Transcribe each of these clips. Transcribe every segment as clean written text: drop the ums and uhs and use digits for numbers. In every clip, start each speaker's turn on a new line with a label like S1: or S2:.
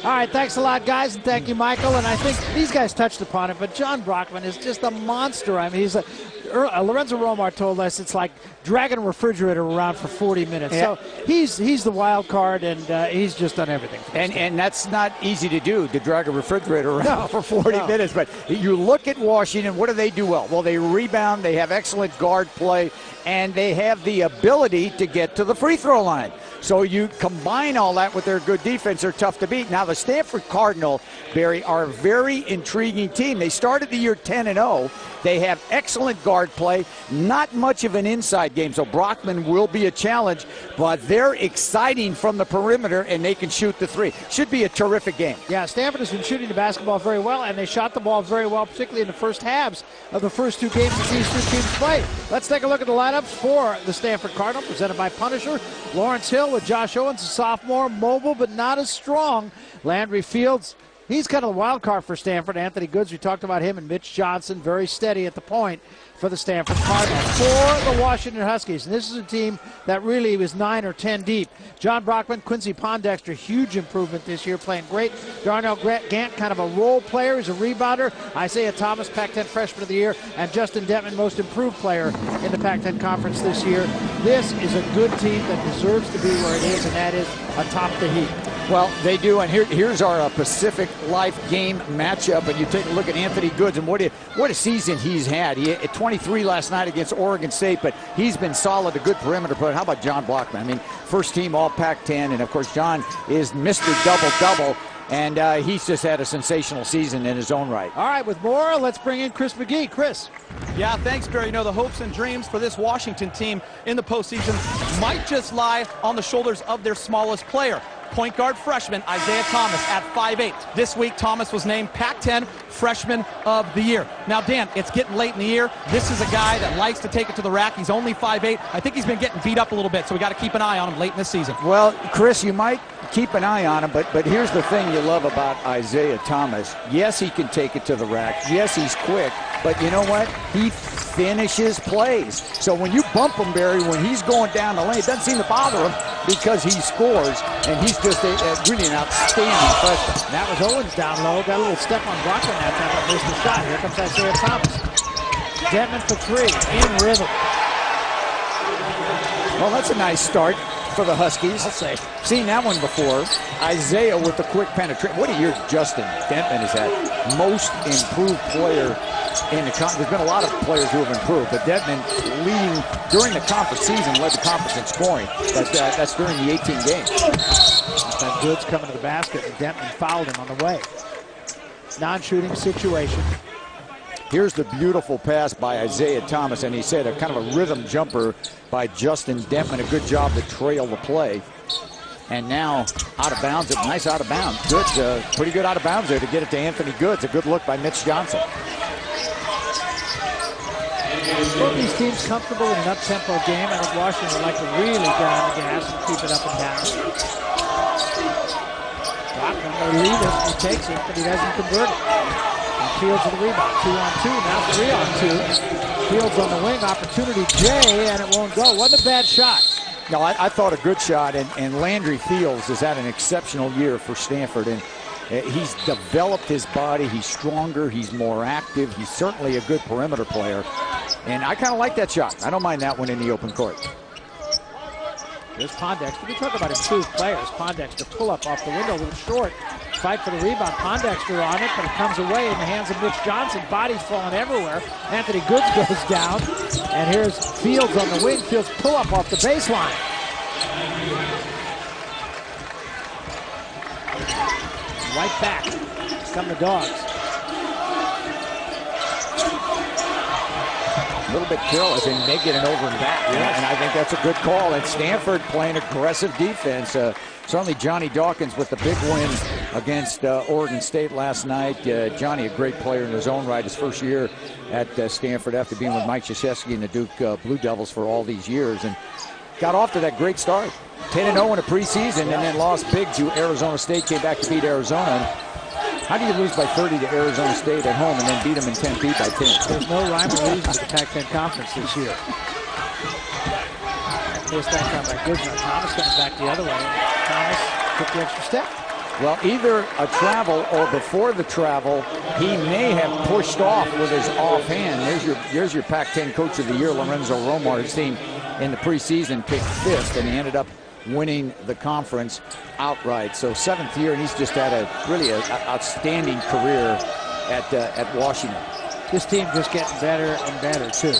S1: All right, thanks a lot, guys, and thank you, Michael. And I think these guys touched upon it, but John Brockman is just a monster. I mean, he's Lorenzo Romar told us it's like dragging a refrigerator around for 40 minutes. Yeah. So he's the wild card, and he's just done everything.
S2: And that's not easy to do, to drag a refrigerator around for 40 minutes. But you look at Washington, what do they do well? Well, they rebound, they have excellent guard play, and they have the ability to get to the free throw line. So you combine all that with their good defense, they're tough to beat. Now, the Stanford Cardinal, Barry, are a very intriguing team. They started the year 10-0. They have excellent guard play, not much of an inside game. So Brockman will be a challenge, but they're exciting from the perimeter, and they can shoot the three. Should be a terrific game.
S1: Yeah, Stanford has been shooting the basketball very well, and they shot the ball very well, particularly in the first halves of the first two games that these two teams played. Let's take a look at the lineups for the Stanford Cardinal, presented by Punisher. Lawrence Hill with Josh Owens, a sophomore, mobile but not as strong. Landry Fields, he's kind of the wild card for Stanford. Anthony Goods, we talked about him, and Mitch Johnson, very steady at the point for the Stanford Cardinals. For the Washington Huskies, and this is a team that really was 9 or 10 deep. John Brockman, Quincy Pondexter, huge improvement this year, playing great. Darnell Gant, kind of a role player, he's a rebounder. Isaiah Thomas, Pac-10 Freshman of the Year, and Justin Detman, most improved player in the Pac-10 Conference this year. This is a good team that deserves to be where it is, and that is atop the heap.
S2: Well, they do, and here's our Pacific Life game matchup, and you take a look at Anthony Goods, and what a season he's had. He hit 23 last night against Oregon State, but he's been solid, a good perimeter player. How about John Brockman? I mean, first team all Pac-10, and of course John is Mr. Double-Double, and he's just had a sensational season in his own right.
S1: All right, with more, let's bring in Chris McGee. Chris.
S3: Yeah, thanks, Barry. You know, the hopes and dreams for this Washington team in the postseason might just lie on the shoulders of their smallest player. Point guard freshman Isaiah Thomas at 5'8". This week, Thomas was named Pac-10 Freshman of the Year. Now, Dan, it's getting late in the year. This is a guy that likes to take it to the rack. He's only 5'8". I think he's been getting beat up a little bit, so we got to keep an eye on him late in the season.
S2: Well, Chris, you might keep an eye on him, but here's the thing you love about Isaiah Thomas. Yes, he can take it to the rack. Yes, he's quick, but you know what? He finishes plays. So when you bump him, Barry, when he's going down the lane, it doesn't seem to bother him because he scores, and he's just really an outstanding freshman.
S1: That was Owens down low. Got a little step on Brockman that time, but missed the shot. Here comes Isaiah Thomas. Detman for three, in rhythm.
S2: Well, that's a nice start for the Huskies.
S1: I'll say.
S2: Seen that one before. Isaiah with the quick penetration. What a year Justin Detman has had. Most improved player in the conference. There's been a lot of players who have improved, but Detman leading during the conference season, led the conference in scoring. That's during the 18 games.
S1: That Goods coming to the basket, and Detman fouled him on the way. Non-shooting situation.
S2: Here's the beautiful pass by Isaiah Thomas, and he said a kind of a rhythm jumper by Justin Detman. A good job to trail the play. And now out of bounds, nice out of bounds. Good, pretty good out of bounds there to get it to Anthony Goods. A good look by Mitch Johnson.
S1: Both these teams comfortable in an up-tempo game. I think Washington would like to really get on the gas and keep it up and down. Brockman may lead it, he takes it, but he doesn't convert it. And Fields with the rebound, 2-on-2, now 3-on-2. Fields on the wing, opportunity J, and it won't go. Wasn't a bad shot.
S2: No, I thought a good shot, and Landry Fields has had an exceptional year for Stanford, and he's developed his body. He's stronger. He's more active. He's certainly a good perimeter player. And I kind of like that shot. I don't mind that one in the open court.
S1: Here's Pondexter. We talk about improved players. Pondexter pull up off the window, a little short. Fight for the rebound. Pondexter on it, but it comes away in the hands of Mitch Johnson. Body's falling everywhere. Anthony Goods goes down. And here's Fields on the wing. Fields pull up off the baseline. Right back. Come the Dogs.
S2: A little bit careless, and they get an over and back. Yes. And I think that's a good call. And Stanford playing aggressive defense. Certainly Johnny Dawkins with the big win against Oregon State last night. Johnny, a great player in his own right. His first year at Stanford after being with Mike Krzyzewski and the Duke Blue Devils for all these years. And got off to that great start. 10-0 in a preseason, and then lost big to Arizona State, came back to beat Arizona. How do you lose by 30 to Arizona State at home and then beat them in 10 feet by 10?
S1: There's no rhyme or reason to the Pac-10 Conference this year. Missed that time by Goods. Thomas coming back the other way. Thomas took the extra step.
S2: Well, either a travel or before the travel, he may have pushed off with his offhand. There's your Pac-10 Coach of the Year, Lorenzo Romar. His team in the preseason picked 5th, and he ended up winning the conference outright. So 7th year, and he's just had a really outstanding career at Washington.
S1: This team just getting better and better, too.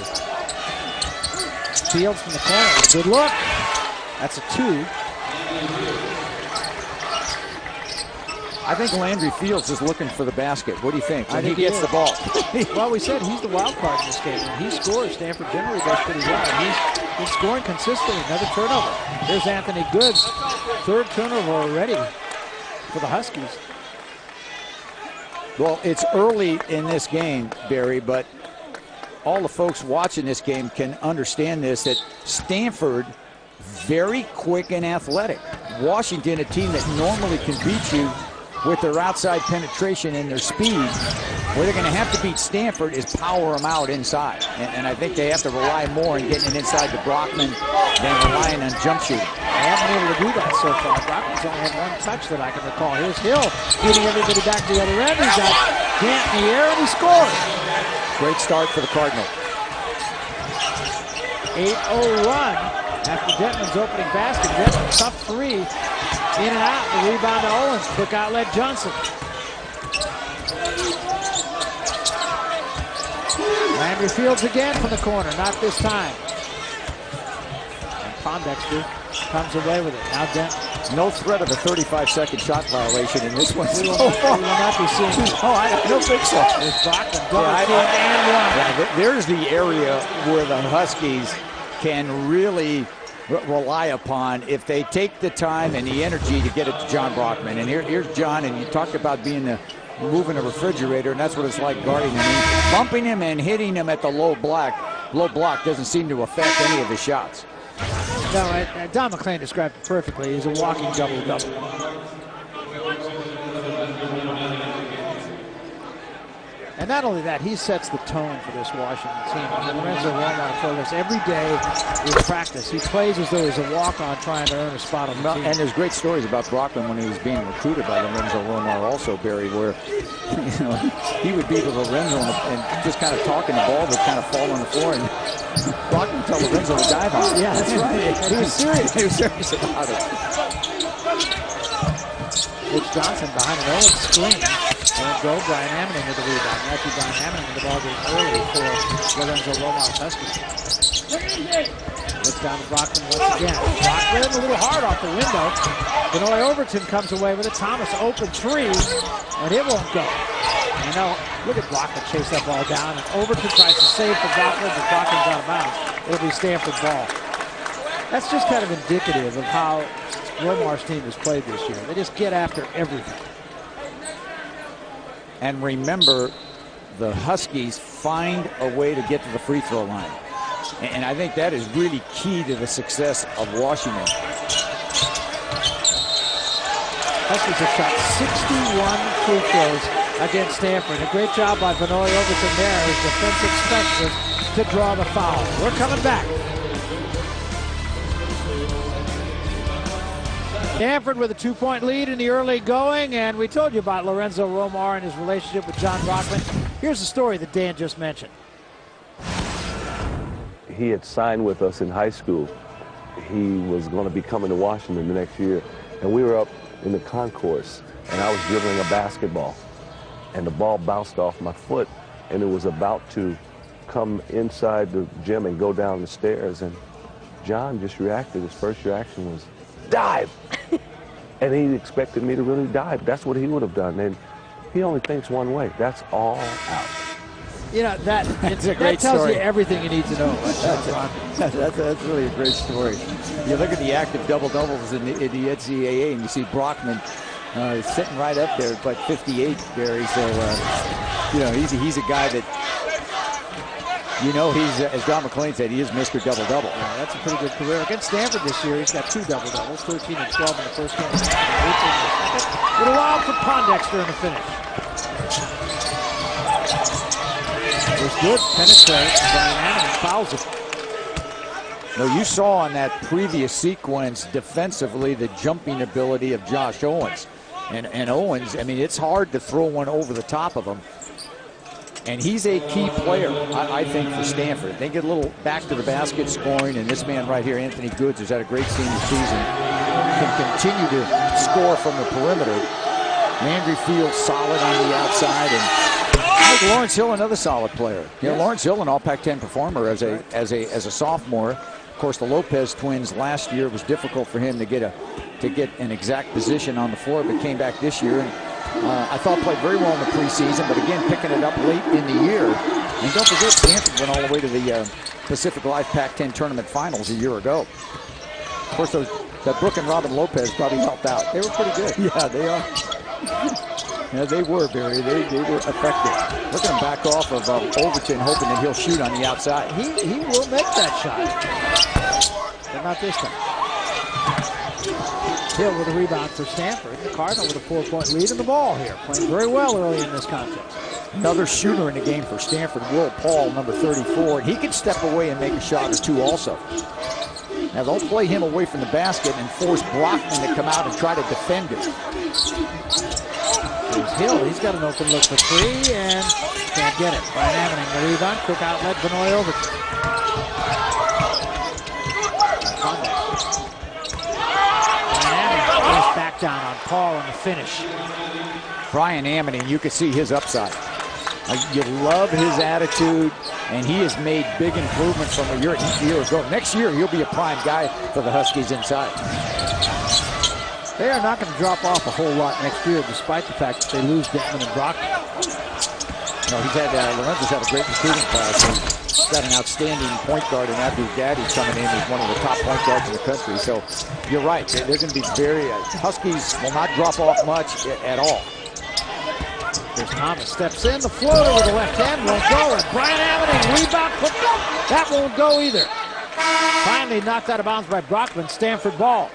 S1: Fields from the corner. Good look. That's a 2.
S2: I think Landry Fields is looking for the basket. What do you think? When
S1: I think
S2: he gets the ball.
S1: Well, we said he's the wild card in this game. When he scores, Stanford generally does pretty well. He's scoring consistently. Another turnover. There's Anthony Goods. 3rd turnover already for the Huskies.
S2: Well, it's early in this game, Barry, but all the folks watching this game can understand this, that Stanford, very quick and athletic. Washington, a team that normally can beat you with their outside penetration and their speed. Where they're going to have to beat Stanford is power them out inside. And I think they have to rely more on getting it inside to Brockman than relying on jump shooting.
S1: They haven't been able to do that so far. Brockman's only had 1 touch that I can recall. Here's Hill beating everybody back to the other end. He's got Gant in the air, and he scores.
S2: Great start for the Cardinal.
S1: 8-0 run after Detman's opening basket. Detman, tough 3. In and out. The rebound to Owens. Quick outlet Johnson. Landry Fields again from the corner. Not this time. And Pondexter comes away with it. Now Denton.
S2: No threat of a 35-second shot violation in this one.
S1: We will not be seeing it.
S2: Oh, I don't think so.
S1: There's Brockman. And 1.
S2: Yeah, there's the area where the Huskies can really rely upon if they take the time and the energy to get it to John Brockman. And here's John, and you talked about being moving a refrigerator, and that's what it's like guarding him. Bumping him and hitting him at the low block doesn't seem to affect any of his shots.
S1: No, Don McClain described it perfectly. He's a walking double-double. And not only that, he sets the tone for this Washington team. Lorenzo Romar told us every day in practice, he plays as though he's a walk-on trying to earn a spot on the team.
S2: And there's great stories about Brockman when he was being recruited by Lorenzo Romar also, Barry, where he would be with Lorenzo and just kind of talking, the ball would kind of fall on the floor, and Brockman would tell Lorenzo to dive on it.
S1: Yeah, that's right. And he was serious.
S2: He was serious about it.
S1: It's Johnson behind an Owens screen. And go Brian Ammoning with the rebound. Actually, Brian Ammoning with the ball game early for Lorenzo Romar's Huskies. Looks down to Brockman once again. Brockman a little hard off the window. Benoit Overton comes away with a Thomas open 3, and it won't go. You know, look at Brockman chase that ball down, and Overton tries to save for Brockman, but Brockman's out of bounds. It'll be Stanford ball. That's just kind of indicative of how Romar's team has played this year. They just get after everything.
S2: And remember, the Huskies find a way to get to the free throw line. And I think that is really key to the success of Washington.
S1: Huskies have shot 61 free throws against Stanford. A great job by Benoit Overton there, his defensive specialist, to draw the foul. We're coming back. Stanford with a 2-point lead in the early going, and we told you about Lorenzo Romar and his relationship with John Brockman. Here's the story that Dan just mentioned.
S4: He had signed with us in high school. He was going to be coming to Washington the next year, and we were up in the concourse, and I was dribbling a basketball, and the ball bounced off my foot, and it was about to come inside the gym and go down the stairs, and John just reacted. His first reaction was, "Dive!" And he expected me to really dive. That's what he would have done. And he only thinks one way. That's all out.
S1: You know, that tells
S2: story.
S1: you everything you need to know about
S2: That's really a great story. You look at the active double-doubles in the NCAA, and you see Brockman sitting right up there, but 58, Barry. So, you know, he's a guy that, you know, he's, as Don McClain said, he is Mr. Double-Double.
S1: Yeah, that's a pretty good career. Against Stanford this year, he's got 2 double-doubles, 13 and 12 in the first game, 18 in the second. Little wild for Pondexter in the finish. It was good. Penetrate. Brian Ammoning fouls it.
S2: No, you saw on that previous sequence defensively the jumping ability of Josh Owens. And Owens, I mean, it's hard to throw one over the top of him. And he's a key player, I think, for Stanford. They get a little back to the basket scoring, and this man right here, Anthony Goods, who's had a great senior season, can continue to score from the perimeter. Landry Fields solid on the outside, and I think Lawrence Hill, another solid player. You know, Lawrence Hill, an All Pac-10 performer as a sophomore. Of course, the Lopez twins last year was difficult for him to get an exact position on the floor, but came back this year and I thought played very well in the preseason, but again picking it up late in the year. And don't forget, Stanford went all the way to the Pacific Life Pac-10 tournament finals a year ago. Of course, that Brooke and Robin Lopez probably helped out. They were pretty good. Yeah, they are. Yeah, they were, Barry. They were effective. Look at him back off of Overton, hoping that he'll shoot on the outside.
S1: He will make that shot, but not this time. Hill with a rebound for Stanford. The Cardinal with a 4-point lead in the ball here. Playing very well early in this contest.
S2: Another shooter in the game for Stanford, Will Paul, number 34. And he can step away and make a shot or two also. Now they'll play him away from the basket and force Brockman to come out and try to defend it.
S1: Here's Hill. He's got an open look for three and can't get it. Brian Ammoning the rebound. Quick outlet. Benoit Overton. Back down on Paul in the finish.
S2: Brian Ammoning, you can see his upside. You love his attitude, and he has made big improvements from a year ago. Next year, he'll be a prime guy for the Huskies inside.
S1: They are not going to drop off a whole lot next year, despite the fact that they lose Detman and Brockman.
S2: No, Lorenzo's had a great recruiting class. He's got an outstanding point guard in Abdul Gaddy coming in. He's one of the top point guards in the country. So you're right. They're going to be very, Huskies will not drop off much at all.
S1: Here's Thomas, steps in, the floater with the left hand won't go, and Brian Ammoning, rebound, that won't go either. Finally knocked out of bounds by Brockman, Stanford ball.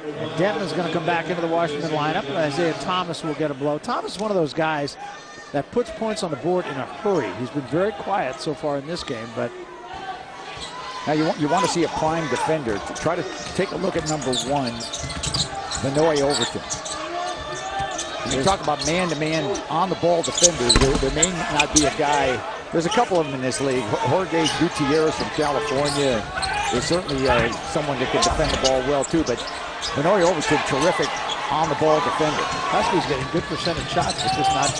S1: And Denton's going to come back into the Washington lineup, and Isaiah Thomas will get a blow. Thomas is one of those guys that puts points on the board in a hurry. He's been very quiet so far in this game, but
S2: now you want to see a prime defender. To try to take a look at number 1, Benoit Overton. When you talk about man-to-man on-the-ball defenders, there may not be a guy. There's a couple of them in this league. Jorge Gutierrez from California is certainly someone that can defend the ball well too, but Benoit Overton, terrific on-the-ball defender.
S1: Huskies getting good percentage shots, but just not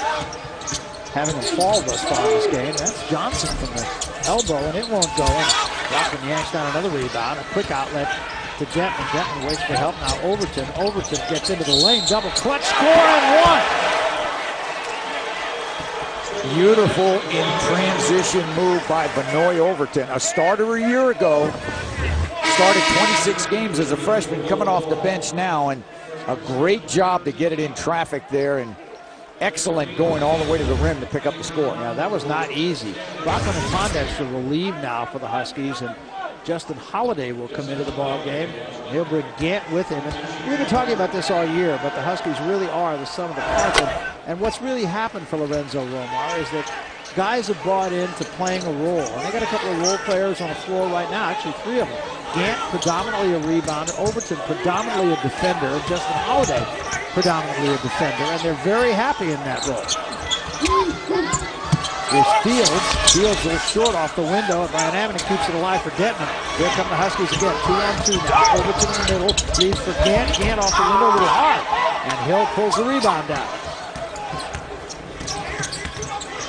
S1: having them fall thus far in this game. That's Johnson from the elbow, and it won't go. And Brockman yanks down another rebound. A quick outlet to Denton. Denton waits for help now. Overton gets into the lane. Double clutch score and one.
S2: Beautiful in transition move by Benoit Overton. A starter a year ago. Started 26 games as a freshman, coming off the bench now, and a great job to get it in traffic there, and excellent going all the way to the rim to pick up the score.
S1: Yeah, that was not easy. Brockman and Pondexter will leave now for the Huskies, and Justin Holiday will come into the ball game. He'll bring Gant with him. And we've been talking about this all year, but the Huskies really are the sum of the parts. And what's really happened for Lorenzo Romar is that guys have bought into playing a role. And they got a couple of role players on the floor right now, actually 3 of them. Gant, predominantly a rebounder. Overton, predominantly a defender. Justin Holiday, predominantly a defender. And they're very happy in that role. There's Fields. Fields a little short off the window, and Brian Ammoning keeps it alive for Detman. Here come the Huskies again. 2-on-2 now. Overton in the middle. Leads for Gant. Gant off the window a little hard. And Hill pulls the rebound down.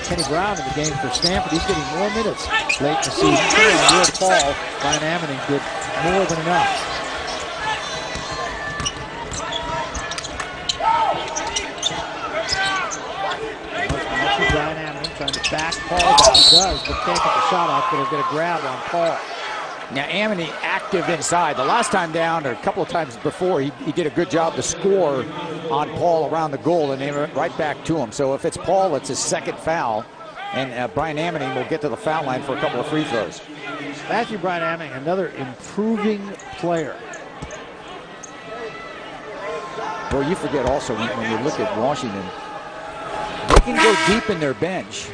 S1: Kenny Brown in the game for Stanford. He's getting more minutes late in the season. Will Paul. Brian Ammoning did more than enough. Brian Ammoning trying to back Paul down. He does, but can't get the shot off, but he'll get a grab on Paul.
S2: Now Ammoning active inside. The last time down, or a couple of times before, he did a good job to score on Paul around the goal, and they went right back to him. So if it's Paul, it's his second foul, and Brian Ammoning will get to the foul line for a couple of free throws.
S1: Matthew Brian Ammoning, another improving player.
S2: Well, you forget also when you look at Washington, they can go deep in their bench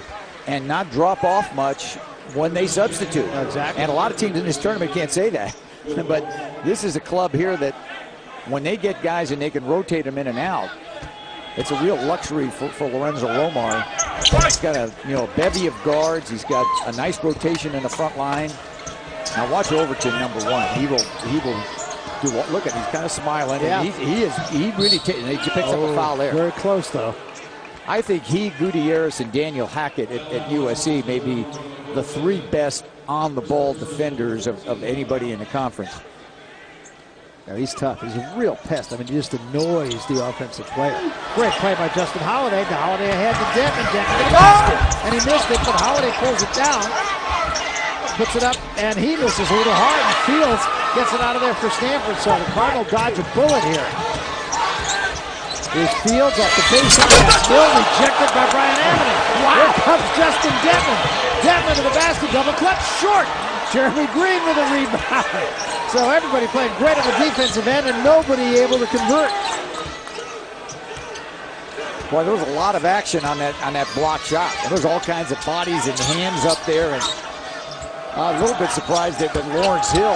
S2: and not drop off much when they substitute.
S1: Exactly.
S2: And a lot of teams in this tournament can't say that. But this is a club here that when they get guys and they can rotate them in and out, it's a real luxury for Lorenzo Lomar. He's got a bevy of guards. He's got a nice rotation in the front line. Now watch Overton, number 1. He will do what? Look at him. He's kind of smiling.
S1: Yeah.
S2: And he really he picks up a foul there.
S1: Very close though.
S2: I think Gutierrez, and Daniel Hackett at USC may be the 3 best on-the-ball defenders of anybody in the conference.
S1: Yeah, he's tough. He's a real pest. I mean, he just annoys the offensive player. Great play by Justin Holiday. The Holiday ahead to Denton. Denton to the basket. And he missed it, but Holiday pulls it down. Puts it up, and he misses a little hard. And Fields gets it out of there for Stanford. So the Cardinal dodge a bullet here. Here's Fields off the baseline. Still rejected by Brian Amity. Wow. Here comes Justin Denton. Denton to the basket. Double clutch short. Jeremy Green with a rebound. So everybody playing great on the defensive end and nobody able to convert.
S2: Boy, there was a lot of action on that block shot. There was all kinds of bodies and hands up there, and a little bit surprised that Lawrence Hill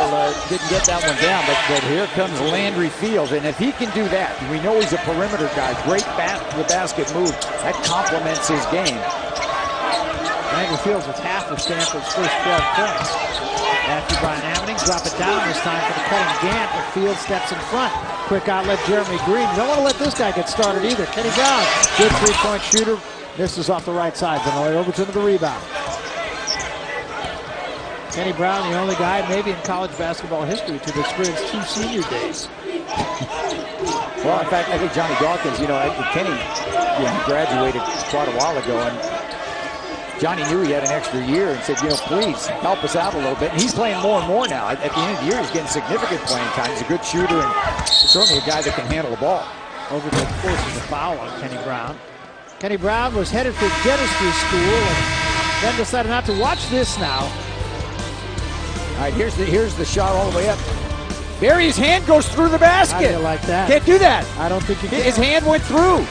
S2: didn't get that one down, but here comes Landry Fields, and if he can do that, we know he's a perimeter guy. Great the basket move. That complements his game.
S1: Landry Fields with half of Stanford's first 12 points. After Brian Amity, drop it down this time for the cutting Gant, but Fields steps in front. Quick outlet, Jeremy Green. Don't want to let this guy get started either. Kenny Brown, good three-point shooter. Misses off the right side. Benoit Overton to the rebound. Kenny Brown, the only guy maybe in college basketball history to have experienced 2 senior days.
S2: Well, in fact, I think Johnny Dawkins, Kenny he graduated quite a while ago, and Johnny knew he had an extra year and said, please help us out a little bit. And he's playing more and more now. At the end of the year, he's getting significant playing time. He's a good shooter and certainly a guy that can handle the ball.
S1: Overton forces a foul on Kenny Brown. Kenny Brown was headed for dentistry school and then decided not to watch this now.
S2: All right, here's the shot all the way up. Barry's hand goes through the basket.
S1: How do you like that?
S2: Can't do that.
S1: I don't think you can.
S2: His hand went through.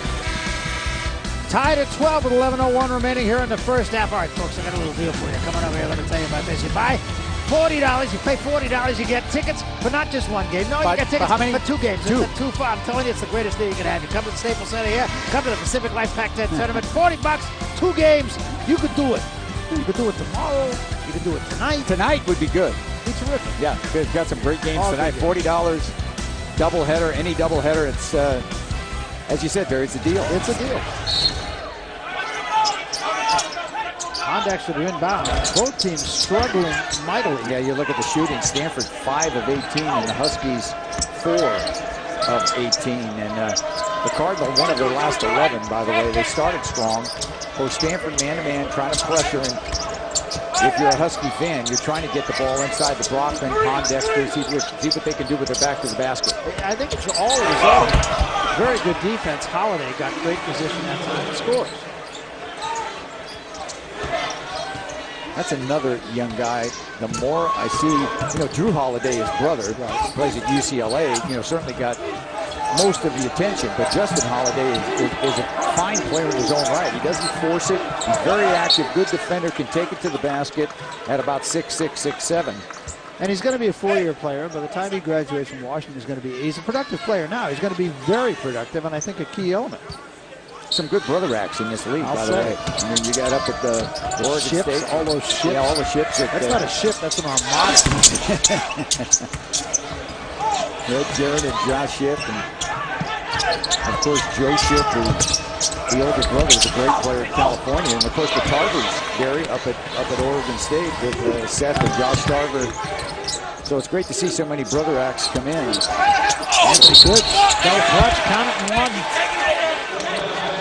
S1: Tied at 12 with 11:01 remaining here in the first half. All right, folks, I got a little deal for you. Coming up here, let me tell you about this. You buy $40, you pay $40, you get tickets for not just one game. No, you get tickets
S2: how many?
S1: for 2 games.
S2: Two.
S1: It's 2 fun. I'm telling you, it's the greatest day you can have. You come to the Staples Center here, come to the Pacific Life Pac-10 tournament. $40, 2 games. You could do it. You could do it tomorrow. You could do it tonight.
S2: Tonight would be good.
S1: Be terrific.
S2: Yeah, they've got some great games
S1: All
S2: tonight. $40, doubleheader, any doubleheader. It's, as you said, Barry, it's a deal.
S1: It's a deal. Condax to the inbound. Both teams struggling mightily.
S2: Yeah, you look at the shooting. Stanford 5 of 18, and the Huskies 4 of 18. And the Cardinal, 1 of their last 11, by the way. They started strong. For Stanford, man-to-man, trying to pressure. And if you're a Husky fan, you're trying to get the ball inside the Brockman, Pondexter, see what they can do with their back to the basket.
S1: I think it's all a result of very good defense. Holiday got great position that time and scores.
S2: That's another young guy. The more I see, Drew Holiday, his brother, plays at UCLA, certainly got most of the attention. But Justin Holiday is a fine player in his own right. He doesn't force it. He's very active, good defender, can take it to the basket at about 6'6", 6'7".
S1: And he's going to be a 4-year player. By the time he graduates from Washington, he's a productive player now. He's going to be very productive, and I think a key element.
S2: Some good brother acts in this league, by the way. I mean, you got up at the Oregon
S1: ships,
S2: State.
S1: all those ships.
S2: Yeah, all the ships.
S1: That's not a ship, that's an armada.
S2: Jared and Josh Shipp, and of course Joe Shipp, the older brother, is a great player in California, and of course the Tarvers, Gary, up at Oregon State with Seth and Josh Tarver. So it's great to see so many brother acts come in.
S1: Anthony good. Double clutch, count it in 1.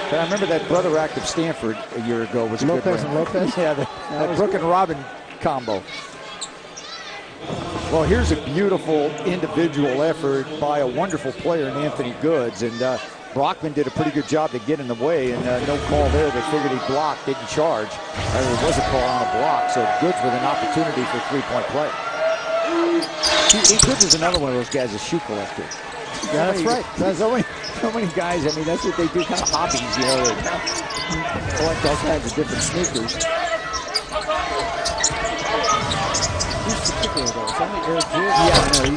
S2: But I remember that brother act of Stanford a year ago was
S1: Lopez
S2: a good one.
S1: and Lopez?
S2: Yeah, that Brooke and Robin combo. Well, here's a beautiful individual effort by a wonderful player in Anthony Goods. And Brockman did a pretty good job to get in the way, and no call there. They figured he blocked, didn't charge. There was a call on a block, so Goods with an opportunity for three-point play. Goods is another one of those guys, a shoe collector.
S1: Yeah, that's right.
S2: So many guys, I mean, that's what they do, kind of hobbies, They collect all kinds of different sneakers.
S1: He's particular, though. It's only Air Jordan.
S2: Yeah, I know.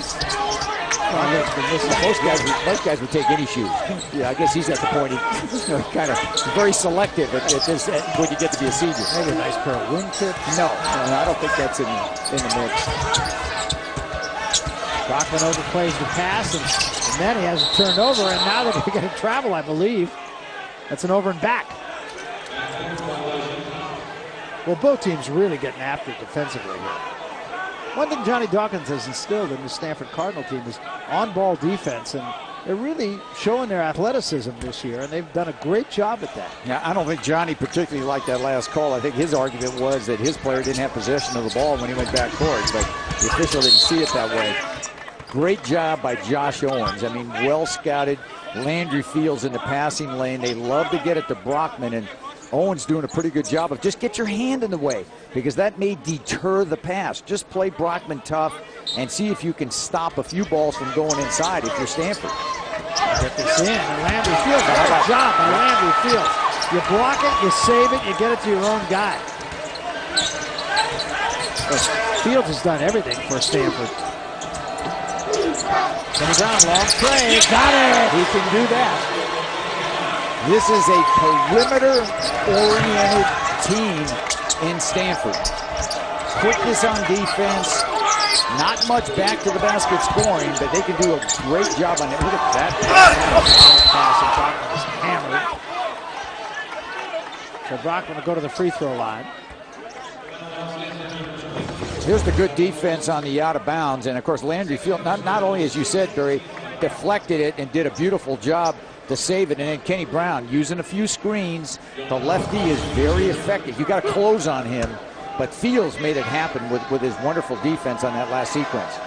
S2: Most guys would take any shoes. Yeah, I guess he's at the point. He's kind of very selective at this when you get to be a senior.
S1: Maybe a nice pair of wingtips.
S2: No, I don't think that's in the mix.
S1: Brockman overplays the pass, and then he has it turned over, and now they're going to travel, I believe. That's an over and back. Well, both teams really getting after it defensively here. One thing Johnny Dawkins has instilled in the Stanford Cardinal team is on-ball defense, and they're really showing their athleticism this year, and they've done a great job at that.
S2: Yeah, I don't think Johnny particularly liked that last call. I think his argument was that his player didn't have possession of the ball when he went back court, but the official didn't see it that way. Great job by Josh Owens. I mean, well scouted. Landry Fields in the passing lane. They love to get it to Brockman, and Owens doing a pretty good job of just get your hand in the way, because that may deter the pass. Just play Brockman tough and see if you can stop a few balls from going inside if you're Stanford.
S1: Get this in, and Landry Fields. Good job by Landry Fields. You block it, you save it, you get it to your own guy. Fields has done everything for Stanford. Kenny Brown, long play, got it! He can do that.
S2: This is a perimeter-oriented team in Stanford. Quickness on defense, not much back to the basket scoring, but they can do a great job on it. Look at that
S1: pass. Hammered. So Brockman will go to the free throw line.
S2: Here's the good defense on the out of bounds, and of course Landry Field, not only as you said, Barry, deflected it and did a beautiful job to save it, and then Kenny Brown using a few screens. The lefty is very effective. You got to close on him, but Fields made it happen with his wonderful defense on that last sequence.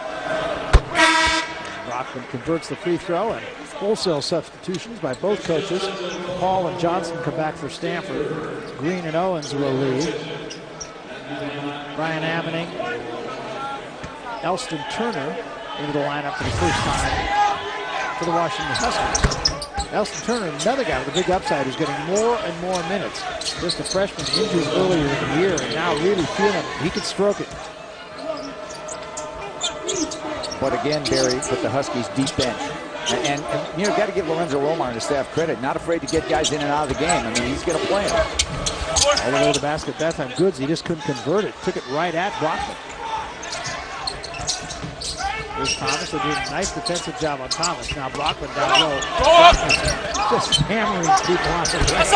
S1: Brockman converts the free throw, and wholesale substitutions by both coaches. Paul and Johnson come back for Stanford. Green and Owens will lead. Brian Ammoning, Elston Turner into the lineup for the first time for the Washington Huskies. Elston Turner, another guy with a big upside, who's getting more and more minutes. Just a freshman injured earlier in the year, and now really feeling he can stroke it.
S2: But again, Barry, with the Huskies deep bench. And you know, got to give Lorenzo Romar and the staff credit. Not afraid to get guys in and out of the game. I mean, he's going to play them.
S1: All the way to the basket that time. Goods, he just couldn't convert it. Took it right at Brockman. Here's Thomas. They're doing a nice defensive job on Thomas. Now Brockman down low. Just hammering people on the way.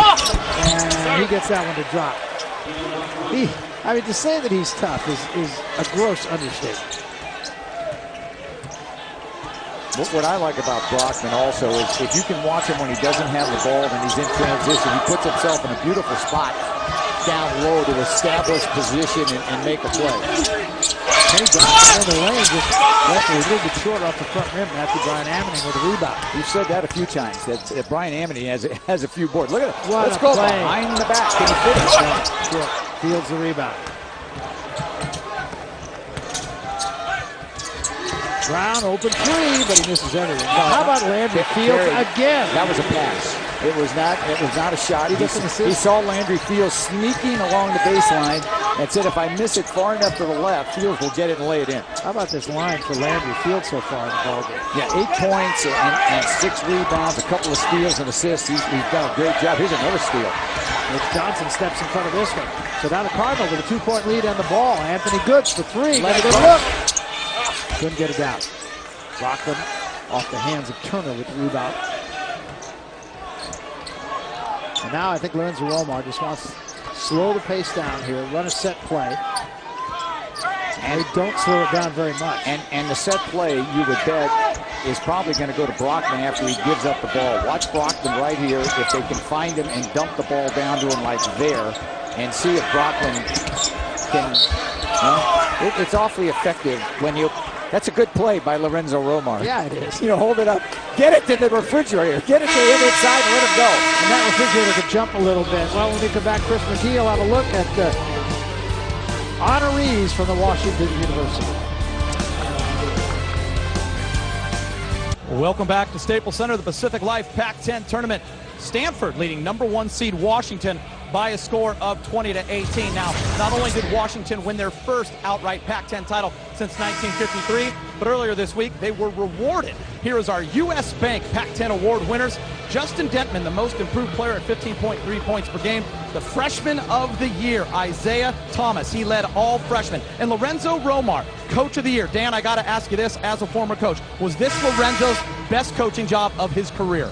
S1: And he gets that one to drop. I mean, to say that he's tough is a gross understatement.
S2: What I like about Brockman also is if you can watch him when he doesn't have the ball and he's in transition, he puts himself in a beautiful spot down low to establish position and make a play.
S1: Kenny Brown in the lane, just left a little bit short off the front rim. Matthew Brian Ammoning with a rebound.
S2: You've said that a few times, that Brian Ammoning has a few boards. Look at it.
S1: What
S2: Let's go
S1: play.
S2: behind the back. Can he finish?
S1: Short. Fields the rebound. Brown open three, but he misses everything. How about Landry Fields again?
S2: That was a pass. It was not a shot. He saw Landry Fields sneaking along the baseline and said, if I miss it far enough to the left, Fields will get it and lay it in.
S1: How about this line for Landry Fields so far in the ballgame?
S2: Yeah, 8 points and 6 rebounds, a couple of steals and assists. He's done a great job. Here's another steal.
S1: Rich Johnson steps in front of this one. So now the Cardinals with a 2-point lead on the ball. Anthony Goods for 3.
S2: Let it
S1: good
S2: go.
S1: look. Couldn't get it down. Brockman off the hands of Turner with the rebound. And now I think Lorenzo Romar just wants to slow the pace down here, run a set play. And they don't slow it down very much.
S2: And the set play, you would bet, is probably going to go to Brockman after he gives up the ball. Watch Brockman right here if they can find him and dump the ball down to him like there and see if Brockman can. It's awfully effective when you. That's a good play by Lorenzo Romar.
S1: Yeah, it is.
S2: You know, hold it up. Get it to the refrigerator. Get it to him inside and let him go.
S1: And that refrigerator could jump a little bit. Well, when we come back, Chris McKee will have a look at the honorees from the Washington University.
S3: Welcome back to Staples Center, the Pacific Life Pac-10 tournament. Stanford leading #1 seed Washington by a score of 20-18. Now, not only did Washington win their first outright Pac-10 title since 1953, but earlier this week they were rewarded. Here is our U.S. Bank Pac-10 award winners. Justin Dentman, the most improved player at 15.3 points per game. The freshman of the year, Isaiah Thomas. He led all freshmen. And Lorenzo Romar, coach of the year. Dan, I got to ask you this as a former coach. Was this Lorenzo's best coaching job of his career?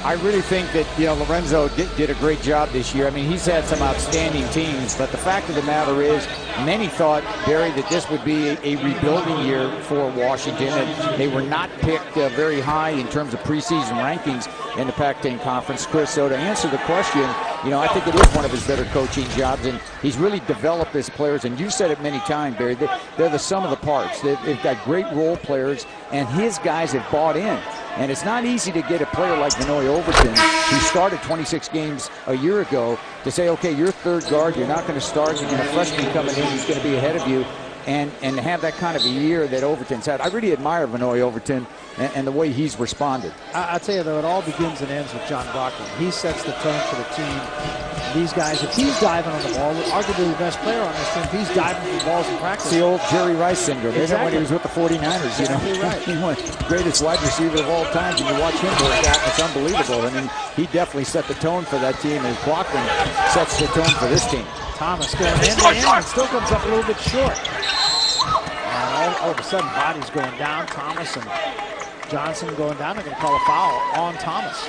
S2: I really think that, Lorenzo did a great job this year. I mean, he's had some outstanding teams, but the fact of the matter is, many thought, Barry, that this would be a rebuilding year for Washington, and they were not picked very high in terms of preseason rankings in the Pac-10 Conference. Chris, so to answer the question, I think it is one of his better coaching jobs, and he's really developed his players, and you've said it many times, Barry, they're the sum of the parts. They've got great role players, and his guys have bought in. And it's not easy to get a player like Vinoy Overton, who started 26 games a year ago, to say, okay, you're third guard, you're not going to start, you're a freshman coming in, he's going to be ahead of you, and have that kind of a year that Overton's had. I really admire Vinoy Overton and the way he's responded.
S1: I'll tell you, though, it all begins and ends with John Brockman. He sets the tone for the team. These guys, if he's diving on the ball, arguably the best player on this team, if he's diving for balls in practice.
S2: It's the old Jerry Rice syndrome.
S1: Exactly.
S2: When he was with the 49ers,
S1: Exactly right.
S2: He's one of the greatest wide receiver of all time. And you watch him work out, it's unbelievable. I mean, he definitely set the tone for that team, and Brockman sets the tone for this team.
S1: Thomas going in and still comes up a little bit short. And all of a sudden, bodies going down. Thomas and Johnson going down. They're going to call a foul on Thomas.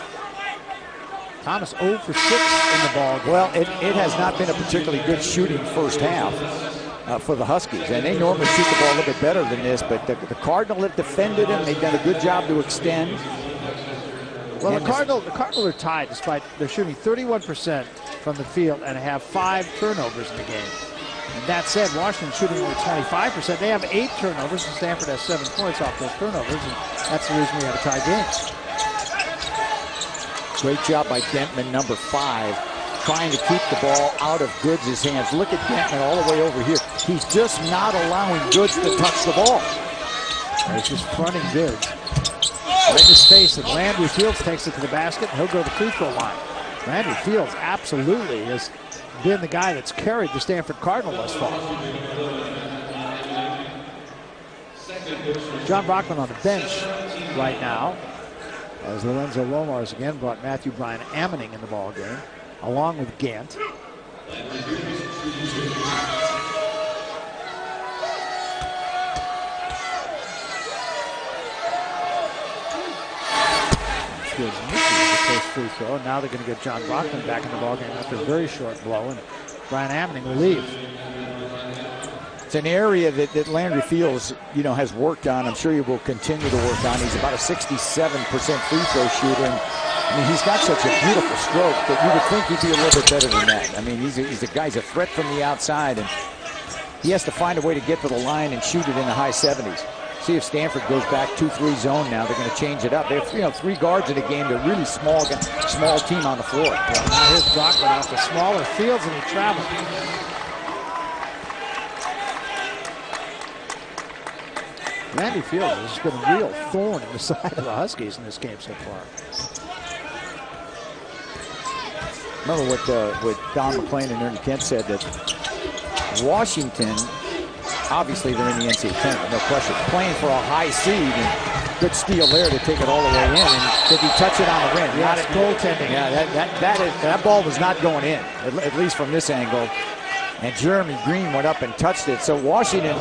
S1: Thomas 0 for 6 in the ball game.
S2: Well, it has not been a particularly good shooting first half for the Huskies, and they normally shoot the ball a little bit better than this, but the Cardinal have defended him. They've done a good job to extend.
S1: Well, the Cardinal are tied, despite they're shooting 31% from the field and have 5 turnovers in the game. And that said, Washington's shooting only 25%. They have 8 turnovers, and Stanford has 7 points off those turnovers, and that's the reason we have a tie game.
S2: Great job by Dentman, number 5, trying to keep the ball out of Goods' hands. Look at Dentman all the way over here. He's just not allowing Goods to touch the ball.
S1: He's just fronting Goods. Right in his face, and Landry Fields takes it to the basket, and he'll go to the free throw line. Landry Fields absolutely has been the guy that's carried the Stanford Cardinal thus far. John Brockman on the bench right now, as Lorenzo Lomars again brought Matthew Bryan Ammoning in the ball game, along with Gant. Fields misses the first free throw. Now they're going to get John Brockman back in the ball game after a very short blow, and Bryan Ammoning will leave.
S2: It's an area that Landry Fields, has worked on. I'm sure he will continue to work on. He's about a 67% free throw shooter. And, I mean, he's got such a beautiful stroke that you would think he'd be a little bit better than that. I mean, he's a guy's a threat from the outside, and he has to find a way to get to the line and shoot it in the high 70s. See if Stanford goes back 2-3 zone now. They're going to change it up. They have 3 guards in the game. They're really small team on the floor.
S1: Well, now here's Brockman off the smaller Fields, and he traveled. Randy Fields has been a real thorn in the side of the Huskies in this game so far.
S2: Remember what Don McClain and Ernie Kent said, that Washington, obviously they're in the NCAA tournament, no question, playing for a high seed, and good steal there to take it all the way in. And did he touch it on the rim?
S1: Yeah, it's goaltending.
S2: Yeah, that ball was not going in, at least from this angle. And Jeremy Green went up and touched it. So Washington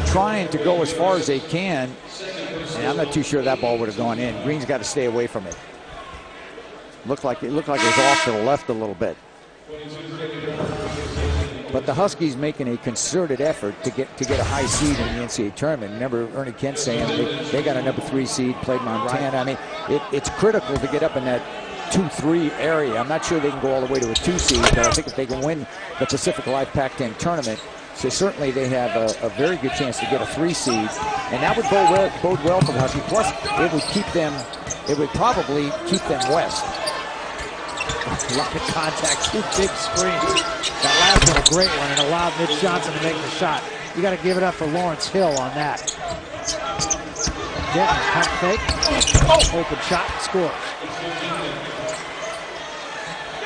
S2: trying to go as far as they can. And I'm not too sure that ball would have gone in. Green's got to stay away from it. Looked like it was off to the left a little bit. But the Huskies making a concerted effort to get a high seed in the NCAA tournament. Remember Ernie Kent saying they got a number 3 seed, played Montana. I mean, it's critical to get up in that 2-3 area. I'm not sure they can go all the way to a 2 seed, but I think if they can win the Pacific Life Pac-10 tournament, so certainly they have a very good chance to get a 3 seed, and that would bode well for the Huskies. Plus, it would probably keep them west.
S1: A lot of contact, 2 big screens. That last one a great one, and allowed Mitch Johnson to make the shot. You got to give it up for Lawrence Hill on that. Denton, pump fake, open shot, scores.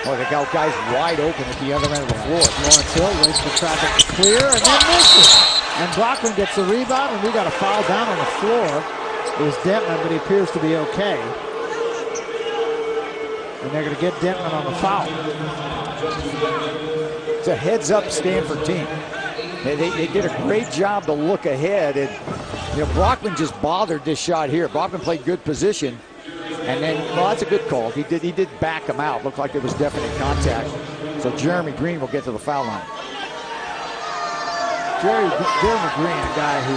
S2: Oh, they got guys wide open at the other end of the floor.
S1: Lawrence Hill waits for traffic to clear and then misses. And Brockman gets the rebound, and we got a foul down on the floor. It was Dentman, but he appears to be okay. And they're going to get Dentman on the foul.
S2: It's a heads-up Stanford team. They did a great job to look ahead, and Brockman just bothered this shot here. Brockman played good position, and then, well, that's a good call. He did back him out. Looked like there was definite contact. So Jeremy Green will get to the foul line.
S1: Jeremy Green, a guy who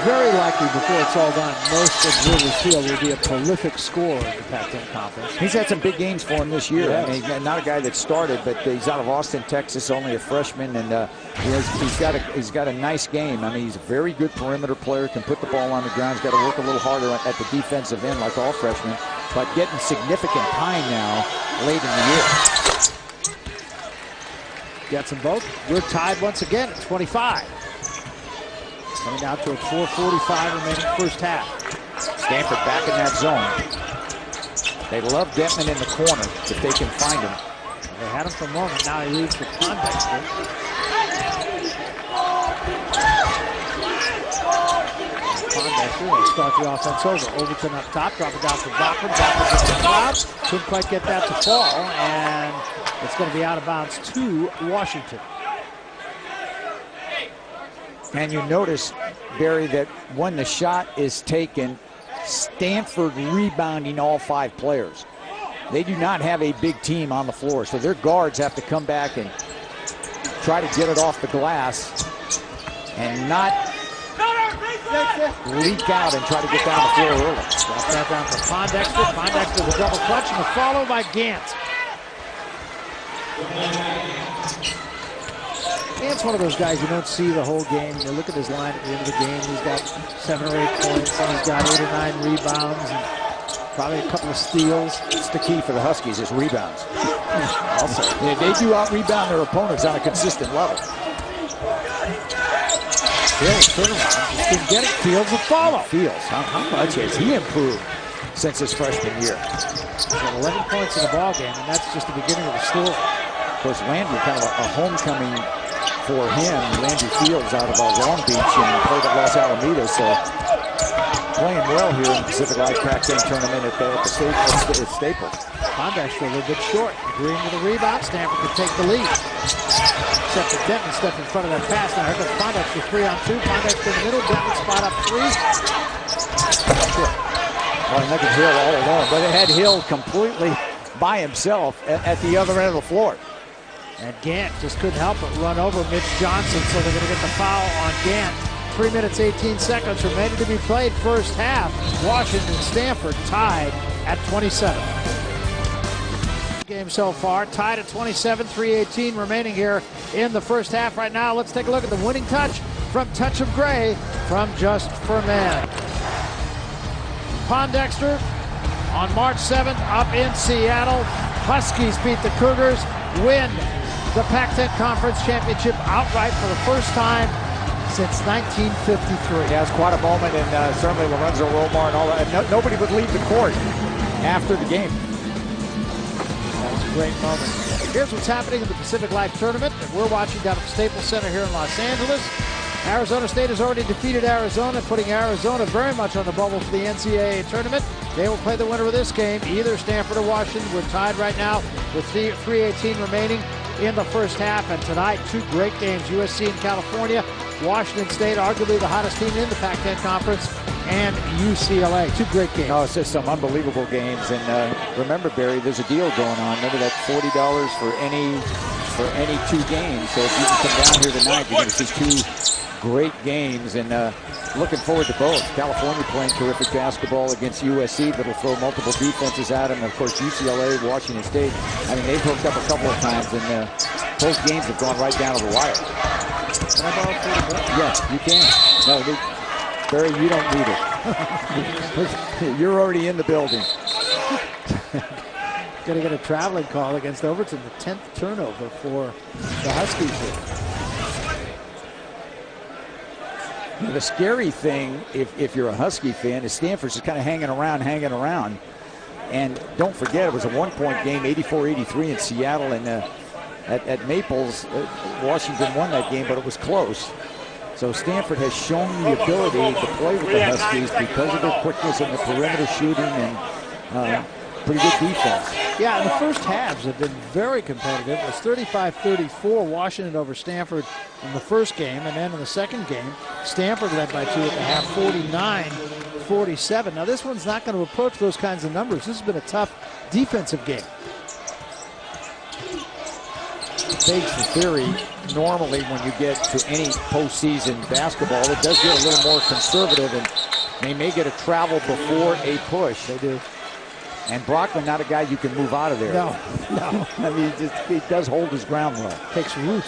S1: very likely before it's all done, most observers feel will be a prolific scorer in the Pac-10 Conference.
S2: He's had some big games for him this year. Yes. I mean, not a guy that started, but he's out of Austin, Texas, only a freshman, and he's got a nice game. I mean, he's a very good perimeter player, can put the ball on the ground. He's got to work a little harder at the defensive end like all freshmen, but getting significant time now late in the year.
S1: Gets them both. We're tied once again at 25. Coming down to a 4:45 remaining first half.
S2: Stanford back in that zone. They love Dentman in the corner if they can find him.
S1: They had him for a moment. Now he leaves for Pondexter. Pondexter will start the offense over. Overton up top, drop it down for Brockman. Brockman in the crowd. Couldn't quite get that to fall, and it's going to be out of bounds to Washington.
S2: And you notice, Barry, that when the shot is taken, Stanford rebounding all 5 players. They do not have a big team on the floor, so their guards have to come back and try to get it off the glass and not leak out and try to get down the floor early.
S1: Drop that down for Pondexter. Pondexter with a double clutch and a follow by Gant. Gant's one of those guys you don't see the whole game. You look at his line at the end of the game. He's got 7 or 8 points, and he's got 8 or 9 rebounds, and probably a couple of steals.
S2: It's the key for the Huskies is rebounds. Also, they do out-rebound their opponents on a consistent level.
S1: Fields turnaround, just didn't get it. Fields will follow.
S2: Fields, how much has he improved since his freshman year?
S1: He's got 11 points in the ball game, and that's just the beginning of the story.
S2: Of course, Landry, kind of a homecoming for him. Landry Fields out of Long Beach and played at Los Alamitos, so playing well here in the Pacific Life Pac-10 tournament at the Staples.
S1: Pondexter a little bit short. Green with a rebound. Stanford could take the lead. Except for Dentman stepped in front of that pass. Now here comes Pondexter 3-on-2. Pondexter in the middle. Dentman spot up 3.
S2: Oh, and look at Hill all alone. But it had Hill completely by himself at the other end of the floor.
S1: And Gant just couldn't help but run over Mitch Johnson, so they're going to get the foul on Gant. 3 minutes, 18 seconds remaining to be played first half. Washington and Stanford tied at 27. Game so far, tied at 27, 3:18 remaining here in the first half. Right now, let's take a look at the winning touch from Touch of Gray from Just for Men. Pondexter on March 7th up in Seattle. Huskies beat the Cougars, win the Pac-10 Conference Championship outright for the first time since 1953.
S2: Yeah, it's quite a moment, and certainly Lorenzo Romar and all that. Nobody would leave the court after the game.
S1: That was a great moment. Here's what's happening in the Pacific Life Tournament that we're watching down at the Staples Center here in Los Angeles. Arizona State has already defeated Arizona, putting Arizona very much on the bubble for the NCAA tournament. They will play the winner of this game, either Stanford or Washington. We're tied right now with 3:18 remaining in the first half. And tonight, 2 great games, USC and California. Washington State, arguably the hottest team in the Pac-10 Conference, and UCLA. 2 great games.
S2: No, it's just some unbelievable games. And remember, Barry, there's a deal going on. Remember that $40 for any 2 games. So if you can come down here tonight, you're going to see 2 great games, and looking forward to both. California playing terrific basketball against USC that'll throw multiple defenses at them. And of course, UCLA, Washington State, I mean, they've hooked up a couple of times, and both games have gone right down to the wire.
S1: Can I borrow $40?
S2: Yes, you can. No, Barry, you don't need it. You're already in the building.
S1: Going to get a traveling call against Overton, the 10th turnover for the Huskies here.
S2: The scary thing, if you're a Husky fan, is Stanford's just kind of hanging around. And don't forget, it was a one-point game, 84-83 in Seattle, and at Maples, Washington won that game, but it was close. So Stanford has shown the ability to play with the Huskies because of their quickness and the perimeter shooting and pretty good defense.
S1: Yeah, and the first halves have been very competitive. It was 35-34 Washington over Stanford in the first game, and then in the second game, Stanford led by 2 at the half, 49-47. Now this one's not going to approach those kinds of numbers. This has been a tough defensive game.
S2: Begs the theory, normally when you get to any postseason basketball, it does get a little more conservative, and they may get a travel before a push.
S1: They do.
S2: And Brockman, not a guy you can move out of there.
S1: No.
S2: I mean, he does hold his ground well.
S1: Takes root.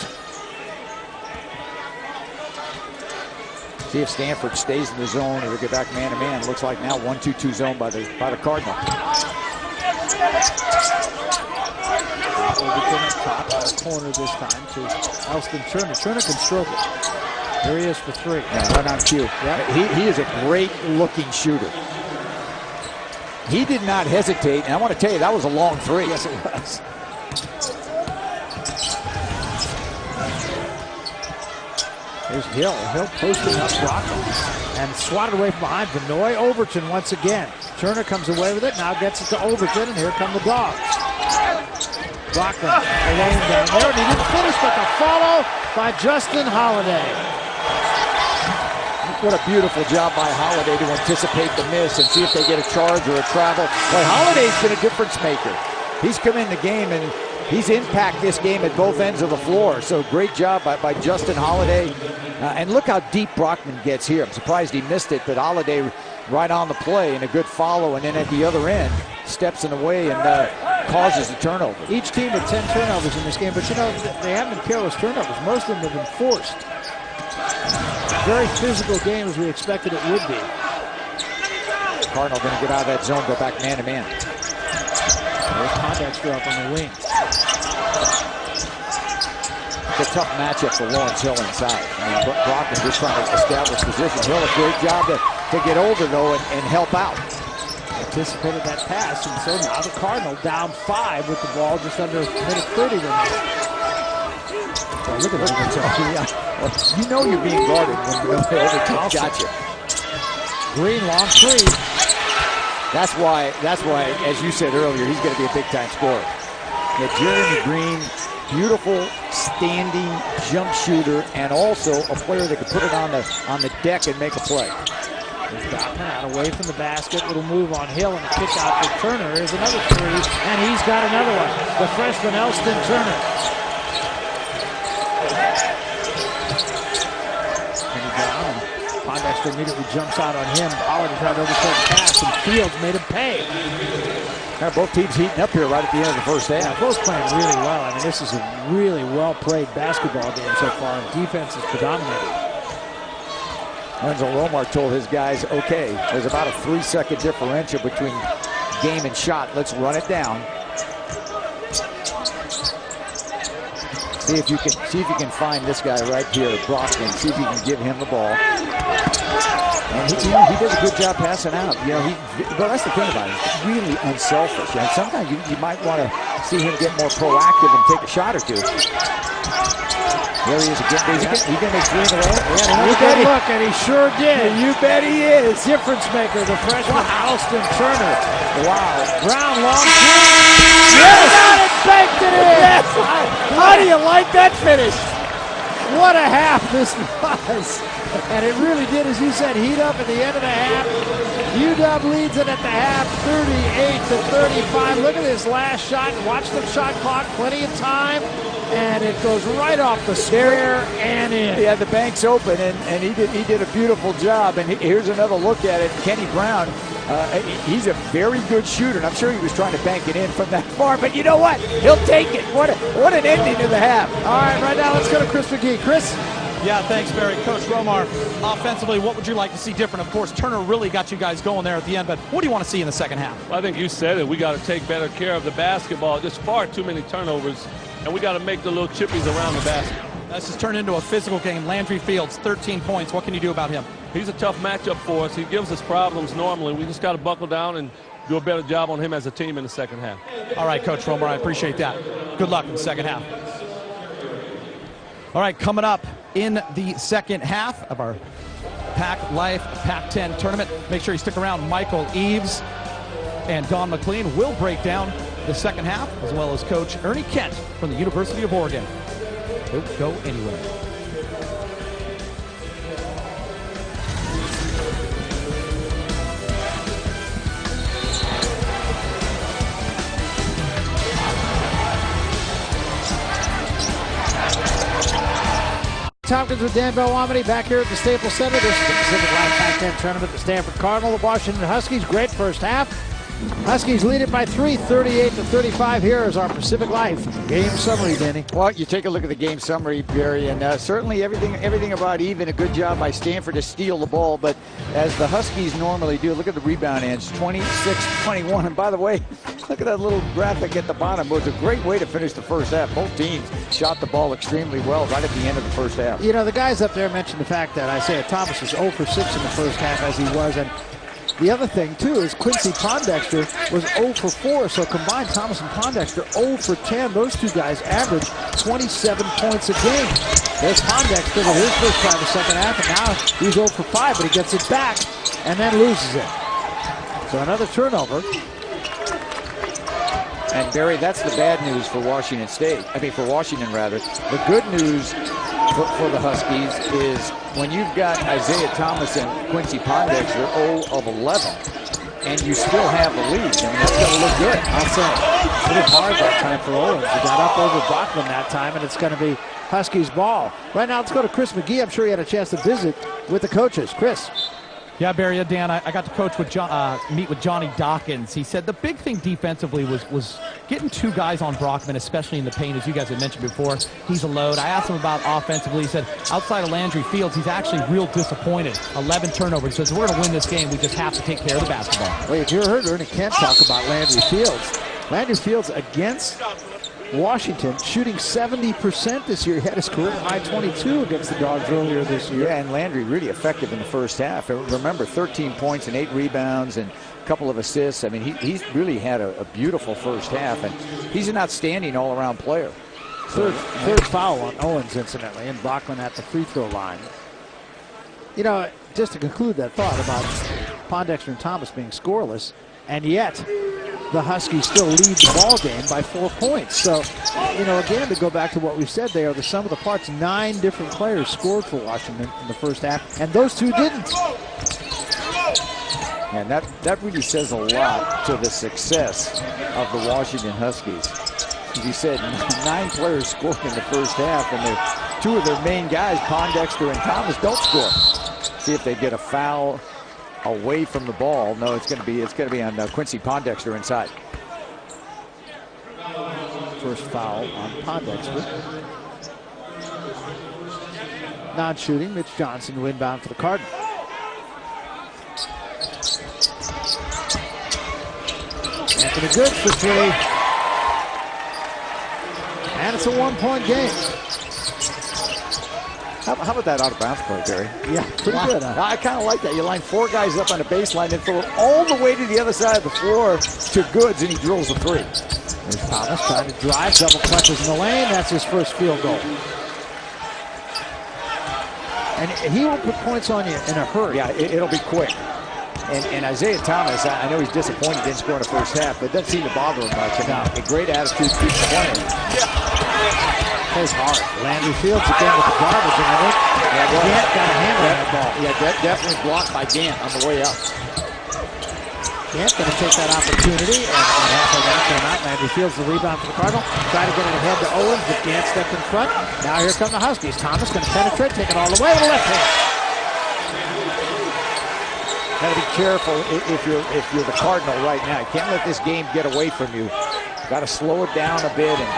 S2: See if Stanford stays in the zone or they get back man-to-man. Looks like now 1-2-2 zone by the Cardinal.
S1: Overton up top, out of corner this time to Elston Turner. Turner can stroke it. There he is for 3.
S2: Yeah, right on cue.
S1: Yep.
S2: He is a great-looking shooter. He did not hesitate, and I want to tell you, that was a long 3.
S1: Yes, it was. There's Hill. Hill posting up Brockman and swatted away from behind. Vinoy. Overton once again. Turner comes away with it, now gets it to Overton, and here come the Dogs. Brockman alone down there, and he didn't finish, but the follow by Justin Holiday.
S2: What a beautiful job by Holiday to anticipate the miss and see if they get a charge or a travel. But Holiday's been a difference maker. He's come in the game and he's impacted this game at both ends of the floor. So great job by Justin Holiday. And look how deep Brockman gets here. I'm surprised he missed it, but Holiday right on the play and a good follow. And then at the other end, steps in the way and causes a turnover.
S1: Each team with 10 turnovers in this game, but you know, they haven't been careless turnovers. Most of them have been forced. Very physical game as we expected it would be.
S2: Cardinal going to get out of that zone, go back man-to-man.
S1: There's Pondexter up on the wing.
S2: It's a tough matchup for Lawrence Hill inside. I mean, Brockman just trying to establish position. Hill, a great job to get over, though, and help out.
S1: Anticipated that pass, and so now the Cardinal down 5 with the ball just under a minute 30 remaining.
S2: Oh, look at that. You know you're being guarded when the other team got you.
S1: Green, long 3.
S2: That's why, as you said earlier, he's going to be a big-time scorer. Yeah, Jeremy Green, beautiful standing jump shooter, and also a player that can put it on the deck and make a play.
S1: He's got out away from the basket. Little move on Hill and a kick out for Turner. Here's another 3, and he's got another one. The freshman Elston Turner. Pondexter immediately jumps out on him. Holiday tried to overthrow the pass, and Fields made him pay.
S2: Both teams heating up here right at the end of the first half.
S1: Yeah, both playing really well. I mean, this is a really well-played basketball game so far, and defense is predominating.
S2: Renzo Romar told his guys, okay, there's about a 3-second differential between game and shot. Let's run it down. See if you can find this guy right here, Brockman. See if you can give him the ball. And he does a good job passing out. You know, well, that's the thing about it. He's really unselfish. And sometimes you might want to see him get more proactive and take a shot or 2. There he is again. He's going to make 3 in a row.
S1: Yeah, you bet look, and he sure did.
S2: You bet he is.
S1: Difference maker, the freshman Elston Turner.
S2: Wow.
S1: Brown long 2. Yes! Got it, banked it in.
S2: Yes. How do you like that finish?
S1: What a half this was. And it really did, as you said, heat up at the end of the half. UW leads it at the half, 38-35. Look at this last shot. Watch the shot clock, plenty of time. And it goes right off the square and in.
S2: Yeah, the bank's open, and he did a beautiful job. And here's another look at it. Kenny Brown, he's a very good shooter, and I'm sure he was trying to bank it in from that far. But you know what? He'll take it. What an ending to the half.
S1: All right, right now let's go to Chris McGee. Chris?
S3: Yeah, thanks, Barry. Coach Romar, offensively, what would you like to see different? Of course, Turner really got you guys going there at the end, but what do you want to see in the second half?
S5: Well, I think you said it. We got to take better care of the basketball. Just far too many turnovers, and we got to make the little chippies around the basket.
S3: This has turned into a physical game. Landry Fields, 13 points. What can you do about him?
S5: He's a tough matchup for us. He gives us problems normally. We just got to buckle down and do a better job on him as a team in the second half.
S3: All right, Coach Romer, I appreciate that. Good luck in the second half. All right, coming up in the second half of our Pac Life Pac-10 tournament. Make sure you stick around. Michael Eaves and Don McLean will break down the second half, as well as Coach Ernie Kent from the University of Oregon. Don't go anywhere.
S1: Tompkins with Dan Belwamity back here at the Staples Center. This is the Pacific Life Pac-10 tournament. The Stanford Cardinal, the Washington Huskies. Great first half. Huskies lead it by 3, 38-35. Here is our Pacific Life game summary, Danny.
S2: Well, you take a look at the game summary, Barry, and certainly everything about even. A good job by Stanford to steal the ball, but as the Huskies normally do, look at the rebound ends, 26-21. And by the way, look at that little graphic at the bottom. It was a great way to finish the first half. Both teams shot the ball extremely well right at the end of the first half.
S1: You know, the guys up there mentioned the fact that Isaiah Thomas was 0 for 6 in the first half, as he was, and the other thing, too, is Quincy Pondexter was 0 for 4, so combined, Thomas and Pondexter 0 for 10. Those two guys averaged 27 points a game. There's Pondexter with his first try in the second half, and now he's 0 for 5, but he gets it back and then loses it. So another turnover.
S2: And, Barry, that's the bad news for Washington State. I mean, for Washington, rather. The good news for the Huskies is when you've got Isaiah Thomas and Quincy Pondexter 0 of 11, and you still have the lead. I mean, that's going to look good.
S1: I'll say it. Pretty hard that time for Owens. He got up over Bachman that time, and it's going to be Huskies ball. Right now, let's go to Chris McGee. I'm sure he had a chance to visit with the coaches. Chris.
S3: Yeah, Barry, Dan, I got to coach with meet with Johnny Dawkins. He said the big thing defensively was getting two guys on Brockman, especially in the paint, as you guys had mentioned before. He's a load. I asked him about offensively. He said outside of Landry Fields, he's actually real disappointed. 11 turnovers. He says, we're going to win this game. We just have to take care of the basketball.
S1: Well, you heard Ernie Kent talk about Landry Fields. Landry Fields against Washington shooting 70% this year. He had his career high 22 against the Dogs earlier this year.
S2: Yeah, and Landry really effective in the first half. Remember, 13 points and 8 rebounds and a couple of assists. I mean, he's really had a beautiful first half, and he's an outstanding all-around player.
S1: Third foul on Owens, incidentally, and Bachman at the free throw line. You know, just to conclude that thought about Pondexter and Thomas being scoreless, and yet the Huskies still lead the ball game by 4 points. So, you know, again, to go back to what we said, they are the sum of the parts. 9 different players scored for Washington in the first half, and those two didn't.
S2: And that really says a lot to the success of the Washington Huskies. As you said, 9 players scored in the first half, and 2 of their main guys, Pondexter and Thomas, don't score. See if they get a foul away from the ball. No, it's going to be on Quincy Pondexter inside.
S1: First foul on Pondexter. Non-shooting, Mitch Johnson inbound for the Cardinals. Anthony Goods for 3. And it's a 1-point game.
S2: How about that out-of-bounds play, Barry?
S1: Yeah, pretty good. Huh?
S2: I kind of like that. You line 4 guys up on the baseline and throw it all the way to the other side of the floor to Goods, and he drills a 3.
S1: There's Thomas trying to drive, double clutches in the lane. That's his first field goal. And he will put points on you in a hurry.
S2: Yeah, it'll be quick. And Isaiah Thomas, I know he's disappointed he didn't score in the first half, but it doesn't seem to bother him much. A great attitude, keeps playing.
S1: Plays hard. Landry Fields again with the garbage, and I think Gant got a handle on that ball.
S2: Yeah, definitely blocked by Gant on the way up.
S1: Gant going to take that opportunity, and halfway down, came out. Landry Fields the rebound for the Cardinal. Try to get it ahead to Owens, but Gant stepped in front. Now here come the Huskies. Thomas going to penetrate, take it all the way to the left hand.
S2: Got to be careful if you're the Cardinal right now. You can't let this game get away from you. Got to slow it down a bit and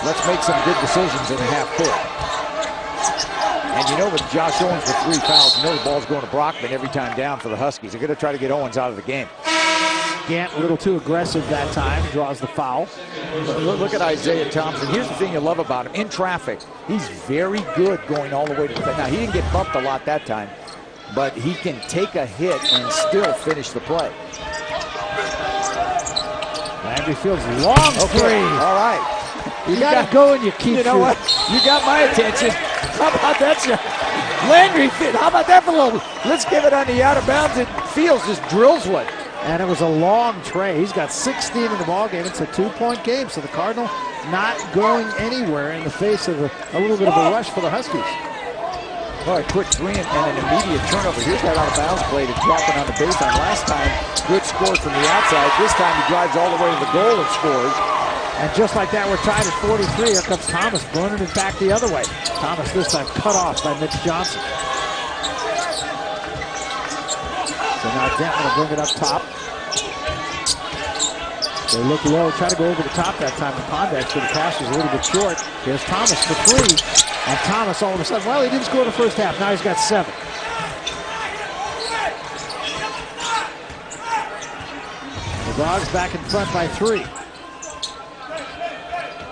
S2: let's make some good decisions in the half court. And you know, with Josh Owens with 3 fouls, you know the ball's going to Brockman every time down for the Huskies. They're going to try to get Owens out of the game.
S1: Gant a little too aggressive that time, draws the foul.
S2: Look at Isaiah Thompson. Here's the thing you love about him. In traffic, he's very good going all the way to the play. Now, he didn't get bumped a lot that time, but he can take a hit and still finish the play.
S1: Landry Fields, long three.
S2: All right.
S1: You got to go and you keep
S2: You know what? You got my attention. How about that shot? Landry Fields, how about that for a little? Let's give it on the out of bounds, and Fields just drills one.
S1: And it was a long tray. He's got 16 in the ball game. It's a 2-point game, so the Cardinal not going anywhere in the face of a little bit of a rush for the Huskies.
S2: All right, quick three and an immediate turnover. Here's that out-of-bounds play to drop it on the baseline. Last time, good score from the outside. This time, he drives all the way to the goal and scores.
S1: And just like that, we're tied at 43. Here comes Thomas, burning it back the other way. Thomas this time cut off by Mitch Johnson. So now Denton will bring it up top. They look low, try to go over the top that time. The Pondex, so the pass was a little bit short. Here's Thomas for three. And Thomas all of a sudden, well, he didn't score the first half. Now he's got 7. The Dogs back in front by 3.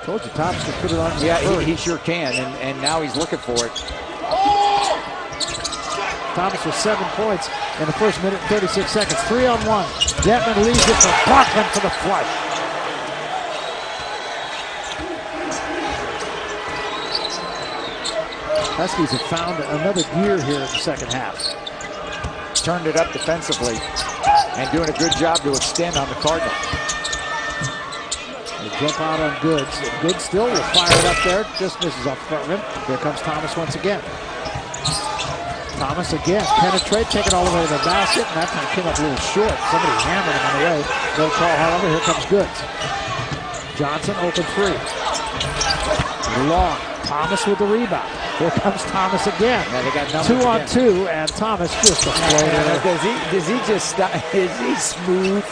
S1: Told you Thomas could put it on.
S2: Yeah, he sure can, and now he's looking for it.
S1: Thomas with 7 points in the first minute and 36 seconds. 3-on-1. Detman leaves it for Bachman for the flush. Huskies have found another gear here in the second half.
S2: Turned it up defensively and doing a good job to extend on the Cardinal.
S1: They jump out on Goods. Goods still will fire it up there. Just misses off front rim. Here comes Thomas once again. Thomas again. Penetrate, take it all the way to the basket. And that time came up a little short. Somebody hammered him on the way. No call, however. Here comes Goods. Johnson open 3. Long. Thomas with the rebound. Here comes Thomas again.
S2: Now they got
S1: 2-on-2, and Thomas just a floater.
S2: Does he just stop? Is he smooth?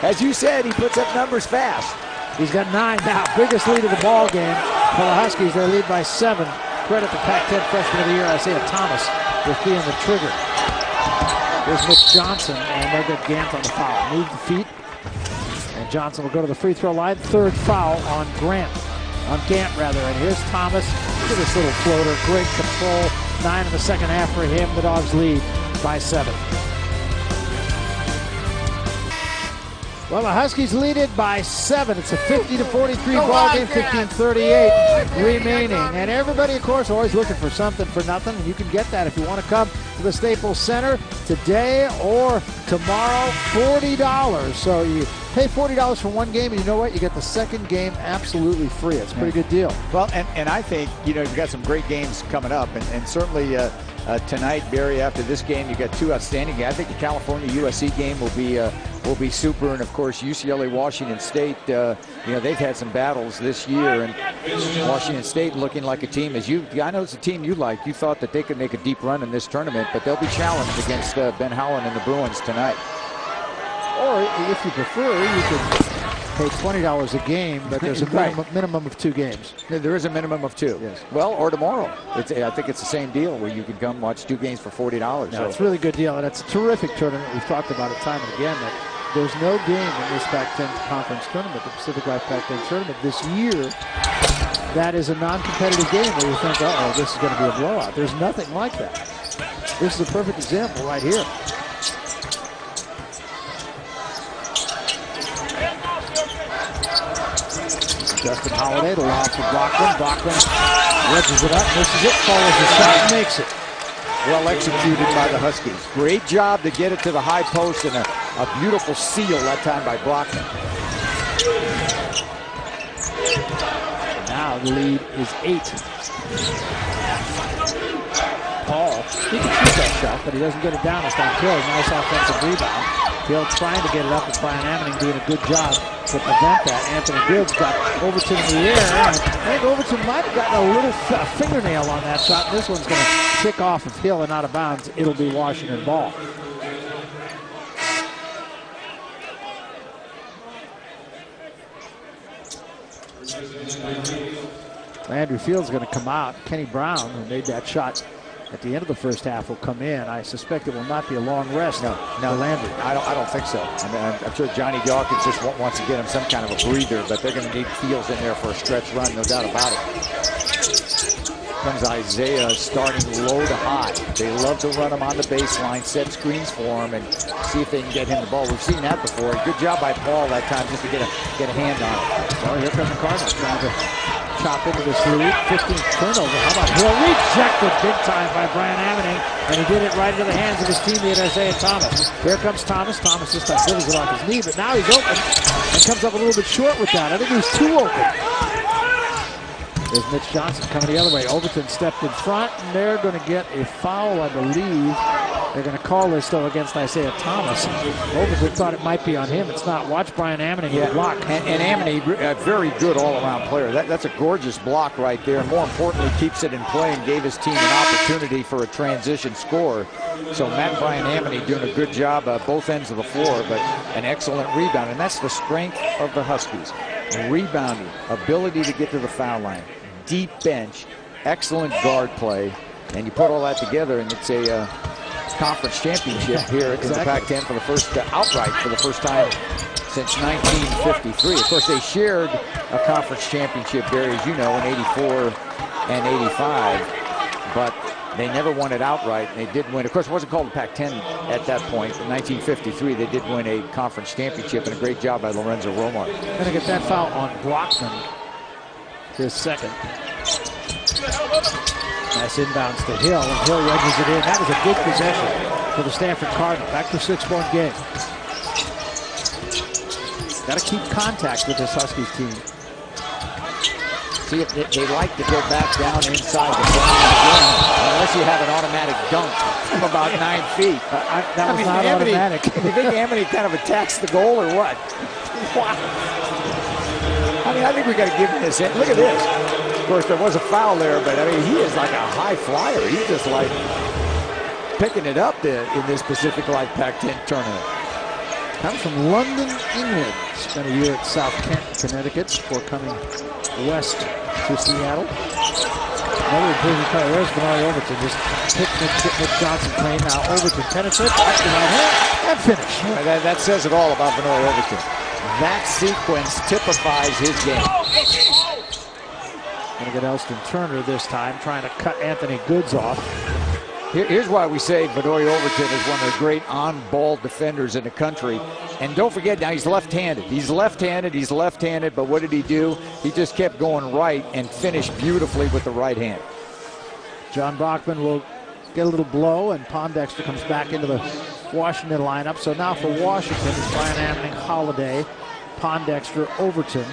S2: As you said, he puts up numbers fast.
S1: He's got 9 now. Biggest lead of the ball game for the Huskies. They lead by 7. Credit the Pac-10 Freshman of the Year, Isaiah Thomas, with being the trigger. Here's Mitch Johnson, and they'll get Gant on the foul. Move the feet, and Johnson will go to the free throw line. 3rd foul on Gant, and here's Thomas. Look at this little floater. Great control. 9 in the second half for him. The Dogs lead by 7. Well, the Huskies lead it by 7. It's a 50-43 ball game, 15:38 remaining. And everybody, of course, always looking for something for nothing. And you can get that if you want to come to the Staples Center today or tomorrow, $40. So you pay $40 for one game, and you know what? You get the second game absolutely free. It's a pretty good deal.
S2: Well, and I think, you've got some great games coming up. And certainly tonight, Barry, after this game, you got 2 outstanding games. I think the California-USC game will be super, and of course UCLA-Washington State. They've had some battles this year, and Washington State looking like a team I know it's a team you like. You thought that they could make a deep run in this tournament, but they'll be challenged against Ben Howland and the Bruins tonight.
S1: Or if you prefer, you could pay $20 a game, but there's a minimum of 2 games.
S2: There is a minimum of 2.
S1: Yes.
S2: Well, or tomorrow. I think it's the same deal where you can come watch 2 games for $40.
S1: No, it's a really good deal, and it's a terrific tournament. We've talked about it time and again that there's no game in this Pac-10 conference tournament, the Pacific Life Pac-10 tournament this year, that is a non-competitive game where you think, uh-oh, this is going to be a blowout. There's nothing like that. This is a perfect example right here. Justin Holiday, the lob for Bachman. Bachman wedges it up, misses it, follows the shot, and makes it.
S2: Well executed by the Huskies. Great job to get it to the high post, and a beautiful seal that time by Bachman.
S1: Now the lead is 8. Paul, he can shoot that shot, but he doesn't get it down this time. Hill, nice offensive rebound. Hill trying to get it up, and Brian Ammoning doing a good job to prevent that. Anthony Goods got Overton in the air, and I think Overton might have gotten a little fingernail on that shot. This one's going to kick off of Hill and out of bounds. It'll be Washington ball. Landry Fields going to come out. Kenny Brown, who made that shot at the end of the first half, will come in. I suspect it will not be a long rest.
S2: No,
S1: Landry.
S2: I don't think so. I mean, I'm sure Johnny Dawkins just wants to get him some kind of a breather, but they're going to need Fields in there for a stretch run, no doubt about it. Comes Isaiah starting low to high. They love to run him on the baseline, set screens for him, and see if they can get him the ball. We've seen that before. Good job by Paul that time just to get a hand on it.
S1: Well, here come the Cardinals trying to chop into this lead. 15th turnover. How about Hill? Rejected big time by Brian Amening, and he did it right into the hands of his teammate Isaiah Thomas. Here comes Thomas. Thomas this time delivers it off his knee, but now he's open and comes up a little bit short with that. I think he was too open. There's Mitch Johnson coming the other way. Overton stepped in front, and they're going to get a foul, I believe. They're going to call this, though, against Isaiah Thomas. Overton thought it might be on him. It's not. Watch Brian Amening block.
S2: And Amening, a very good all-around player. That's a gorgeous block right there. And more importantly, keeps it in play and gave his team an opportunity for a transition score. So Matt Brian Amening doing a good job both ends of the floor, but an excellent rebound. And that's the strength of the Huskies. Rebounding, ability to get to the foul line, deep bench, excellent guard play, and you put all that together, and it's a conference championship here in the Pac-10 for the first outright for the first time since 1953. Of course, they shared a conference championship, Barry, as you know, in '84 and '85, but they never won it outright, and they did win. Of course, it wasn't called the Pac-10 at that point. In 1953, they did win a conference championship, and a great job by Lorenzo Romar.
S1: Going to get that foul on Brockman, his second. Nice inbounds to Hill, and Hill wedges it in. That was a good possession for the Stanford Cardinals. Back to 6-point game. Got to keep contact with this Huskies team.
S2: See, they like to go back down inside the front unless you have an automatic dunk from about 9 feet.
S1: That was not automatic.
S2: You think Amening kind of attacks the goal or what? I mean, I think we got to give him this. Look at this. Of course, there was a foul there, but I mean, he is like a high flyer. He's just like picking it up in this Pacific Life Pac-10 tournament.
S1: Comes from London, England. Spent a year at South Kent, Connecticut, before coming west to Seattle. Another improving player. There's Bernard Overton. Just hit Mitch Johnson clean. Now Overton penetrates, back to right hand, and finish.
S2: That says it all about Bernard Overton. That sequence typifies his game.
S1: Going to get Elston Turner this time, trying to cut Anthony Goods off.
S2: Here's why we say Benoit Overton is one of the great on-ball defenders in the country. And don't forget, now he's left-handed. He's left-handed, but what did he do? He just kept going right and finished beautifully with the right hand.
S1: John Brockman will get a little blow, and Pondexter comes back into the Washington lineup. So now for Washington, it's Brian Amening, Holiday, Pondexter, Overton.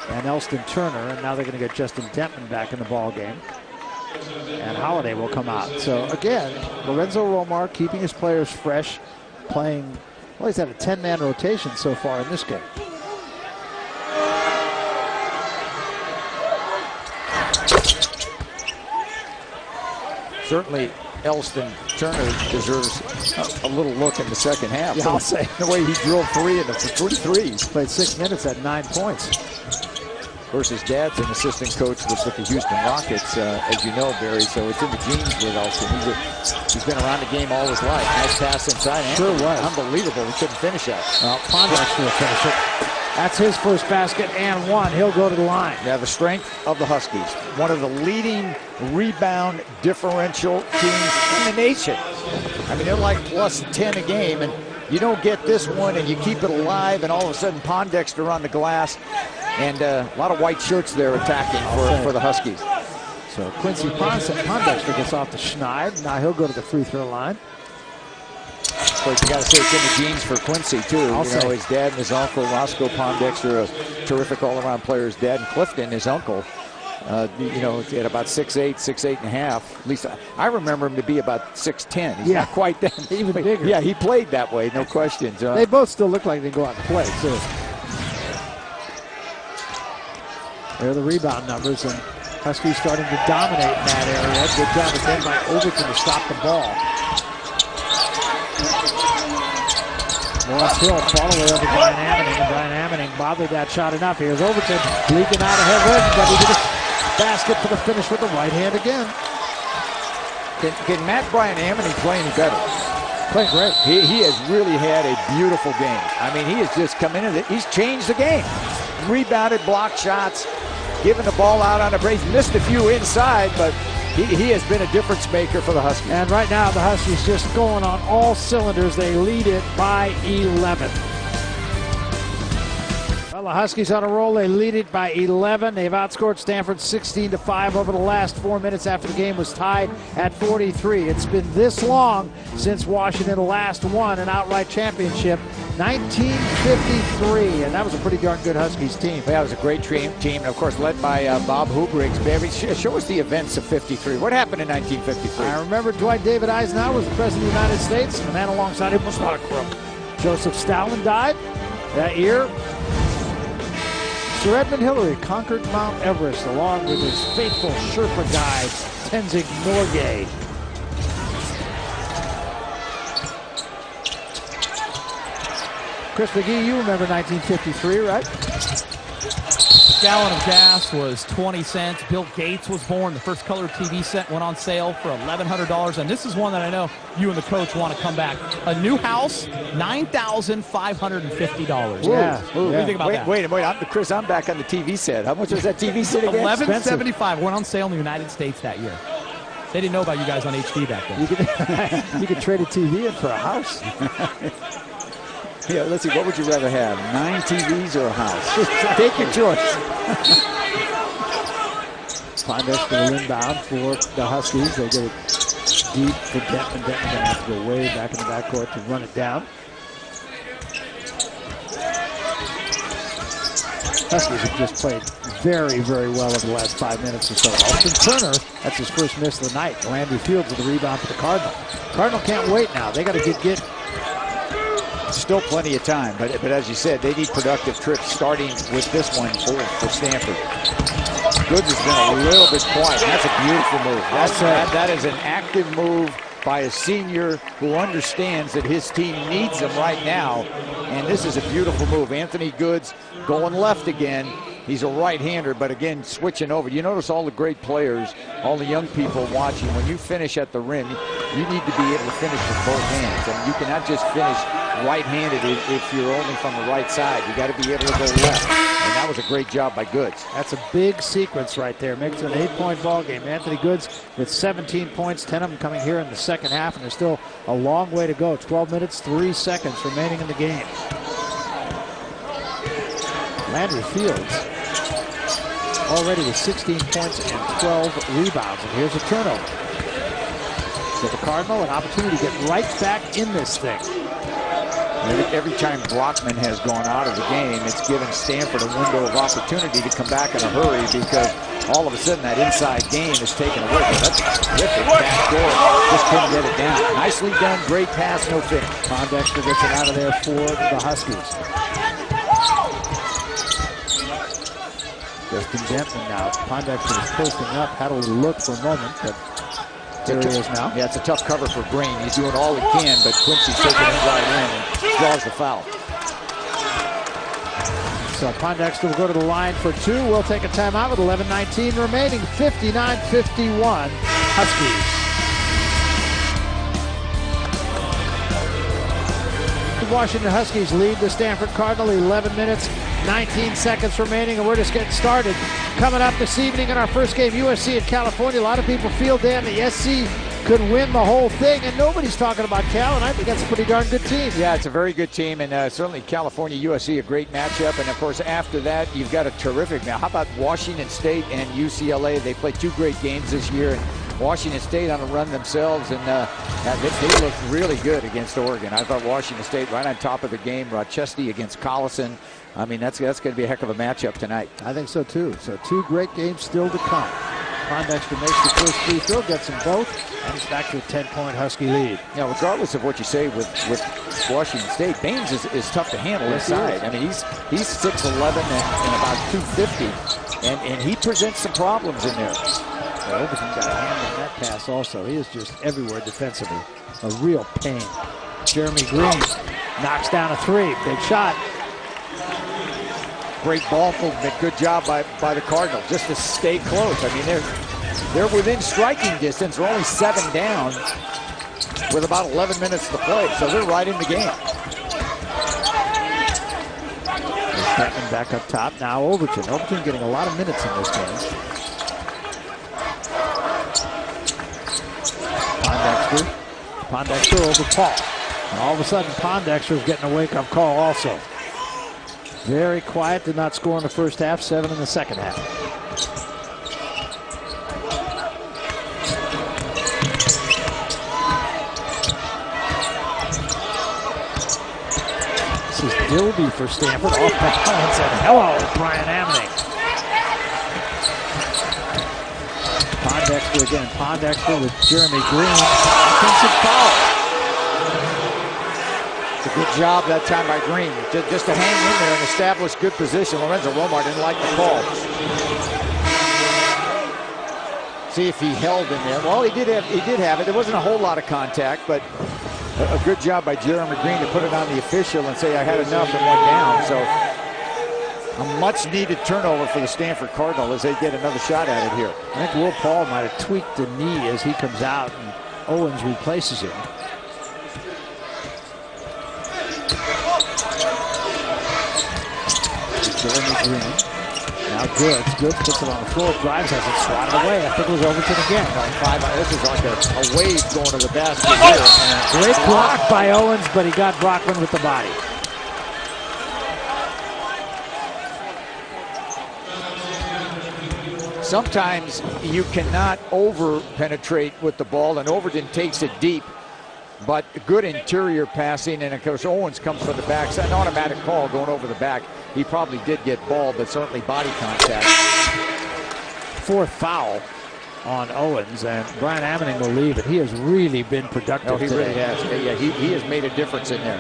S1: And Elston Turner, and now they're going to get Justin Dentman back in the ball game. And Holiday will come out. So again, Lorenzo Romar keeping his players fresh, playing, well, he's had a 10-man rotation so far in this game.
S2: Certainly, Elston Turner deserves a little look in the second half.
S1: Yeah, I'll say.
S2: The way he drilled three in the 3 threes.
S1: Played 6 minutes at 9 points.
S2: Of course, his dad's an assistant coach with the Houston Rockets, as you know, Barry, so it's in the genes with Elston. He's been around the game all his life. Nice pass inside.
S1: Sure was.
S2: Unbelievable. He couldn't finish that.
S1: Well, Pondexter will finish it. That's his first basket and one. He'll go to the line.
S2: Yeah, the strength of the Huskies. One of the leading rebound differential teams in the nation. I mean, they're like plus 10 a game, and you don't get this one, and you keep it alive, and all of a sudden Pondexter on the glass, and a lot of white shirts there attacking for the Huskies.
S1: So Quincy Pondexter gets off the schneid. Now he'll go to the free throw line.
S2: But you got to say it's in the genes for Quincy, too. You know, his dad and his uncle, Roscoe Pondexter, a terrific all-around player. His dad, and Clifton, his uncle, you know, at about 6'8", 6'8 and a half. At least I remember him to be about 6'10". He's not quite that.
S1: Even bigger.
S2: Yeah, he played that way, no questions.
S1: They both still look like they go out and play, too. There are the rebound numbers, and Huskies starting to dominate in that area. Good job again by Overton to stop the ball. Lawrence Hill fought away over Brian Amening, and Brian Amening bothered that shot enough. Here's Overton leaking out ahead of him, but he did a basket for the finish with the right hand again.
S2: Can Matt Brian Amening play any better?
S1: Playing great.
S2: He has really had a beautiful game. I mean, he has just come in. He's changed the game. Rebounded, blocked shots, giving the ball out on a break. Missed a few inside, but he has been a difference maker for the Huskies.
S1: And right now, the Huskies just going on all cylinders. They lead it by 11. Well, the Huskies on a roll. They lead it by 11. They've outscored Stanford 16-5 over the last 4 minutes after the game was tied at 43. It's been this long since Washington last won an outright championship, 1953, and that was a pretty darn good Huskies team.
S2: That was a great team, and of course led by Bob Hubriggs. Show us the events of 53. What happened in 1953?
S1: I remember Dwight David Eisenhower was the President of the United States. The man alongside him was not a crook. Joseph Stalin died that year. Sir Edmund Hillary conquered Mount Everest along with his faithful Sherpa guide, Tenzing Norgay. Chris McGee, you remember 1953, right?
S3: A gallon of gas was 20 cents. Bill Gates was born. The first color TV set went on sale for $1,100. And this is one that I know you and the coach want to come back. A new house, $9,550.
S1: Yeah.
S3: What do you think about that?
S2: Wait, Chris, I'm back on the TV set. How much was that TV set again?
S3: $1,175 went on sale in the United States that year. They didn't know about you guys on HD back then.
S1: You could trade a TV in for a house.
S2: Yeah, let's see, what would you rather have, 9 TVs or a house? Take your choice.
S1: Pondexter for the inbound for the Huskies. They get it deep for Denton. Denton's going to have to go way back in the backcourt to run it down. Huskies have just played very, very well over the last 5 minutes or so. Austin Turner, that's his first miss of the night. Landry Fields with the rebound for the Cardinal. Cardinal can't wait now. They got to get
S2: Still plenty of time, but as you said, they need productive trips starting with this one for Stanford. Goods has been a little bit quiet. That's a beautiful move. That is an active move by a senior who understands that his team needs him right now, and this is a beautiful move. Anthony Goods going left again. He's a right-hander, but again, switching over. You notice all the great players, all the young people watching, when you finish at the rim, you need to be able to finish with both hands. And you cannot just finish right-handed if you're only from the right side. You got to be able to go left. And that was a great job by Goods.
S1: That's a big sequence right there. Makes it an 8-point ball game. Anthony Goods with 17 points, 10 of them coming here in the second half, and there's still a long way to go. 12 minutes, 3 seconds remaining in the game. Landry Fields already with 16 points and 12 rebounds. And here's a turnover. So the Cardinal, an opportunity to get right back in this thing.
S2: Every time Brockman has gone out of the game, it's given Stanford a window of opportunity to come back in a hurry, because all of a sudden that inside game is taken away. That's a terrific back door. Just couldn't get it down. Nicely done. Great pass, no finish.
S1: Pondexter gets it out of there for the Huskies. Justin Denton now. Pondexter is posting up, had a little look for a moment, but there he is now.
S2: Yeah, it's a tough cover for Green. He's doing all he can, but Quincy's taking it right in and draws the foul.
S1: So Pondexter will go to the line for 2. We'll take a timeout with 11:19 remaining. 59-51 Huskies. The Washington Huskies lead the Stanford Cardinal. 11 minutes, 19 seconds remaining, and we're just getting started. Coming up this evening in our first game, USC at California. A lot of people feel, Dan, the SC could win the whole thing, and nobody's talking about Cal, and I think that's a pretty darn good team.
S2: Yeah, it's a very good team, and certainly California, USC, a great matchup. And, of course, after that, you've got a terrific now. How about Washington State and UCLA? They played 2 great games this year, and Washington State on a run themselves, and they looked really good against Oregon. I thought Washington State right on top of the game. Rochester against Collison. I mean, that's going to be a heck of a matchup tonight.
S1: I think so, too. So 2 great games still to come. Pondexter makes the first free throw, gets them both, and it's back to a 10-point Husky lead.
S2: Now, regardless of what you say with Washington State, Baines is tough to handle inside. I mean, he's 6'11" and about 250, and he presents some problems in there.
S1: Overton got a hand on that pass also. He is just everywhere defensively. A real pain. Jeremy Green knocks down a 3. Big shot.
S2: Great ball movement. Good job by the Cardinals just to stay close. I mean, they're within striking distance. They're only 7 down. with about 11 minutes to play, so they're right in the game.
S1: Stepping back up top. Now Overton. Overton getting a lot of minutes in this game. Pondexter over Paul. And all of a sudden, Pondexter's getting a wake-up call also. Very quiet, did not score in the first half, 7 in the second half. This is Dilby for Stanford. Off balance, and hello, Brian Amning. Pondexter again. Pondexter with Jeremy Green. Offensive foul.
S2: It's a good job that time by Green. Just to hang in there and establish good position. Lorenzo Romar didn't like the call. See if he held in there. Well, he did have it. There wasn't a whole lot of contact, but a good job by Jeremy Green to put it on the official and say I had enough and went down. So a much-needed turnover for the Stanford Cardinal as they get another shot at it here.
S1: I think Will Paul might have tweaked the knee as he comes out and Owens replaces him. Jeremy Green. Now Goods. Goods puts it on the floor, drives, has it swatted away. I think it was Overton again.
S2: This is like a wave going to the basket here.
S1: Great block by Owens, but he got Brockman with the body.
S2: Sometimes you cannot over-penetrate with the ball, and Overton takes it deep, but good interior passing, and of course Owens comes from the back. So an automatic call going over the back. He probably did get ball, but certainly body contact.
S1: Fourth foul on Owens, and Brian Amning will leave it. He has really been productive
S2: he
S1: today.
S2: Really has. Yeah, he has made a difference in there.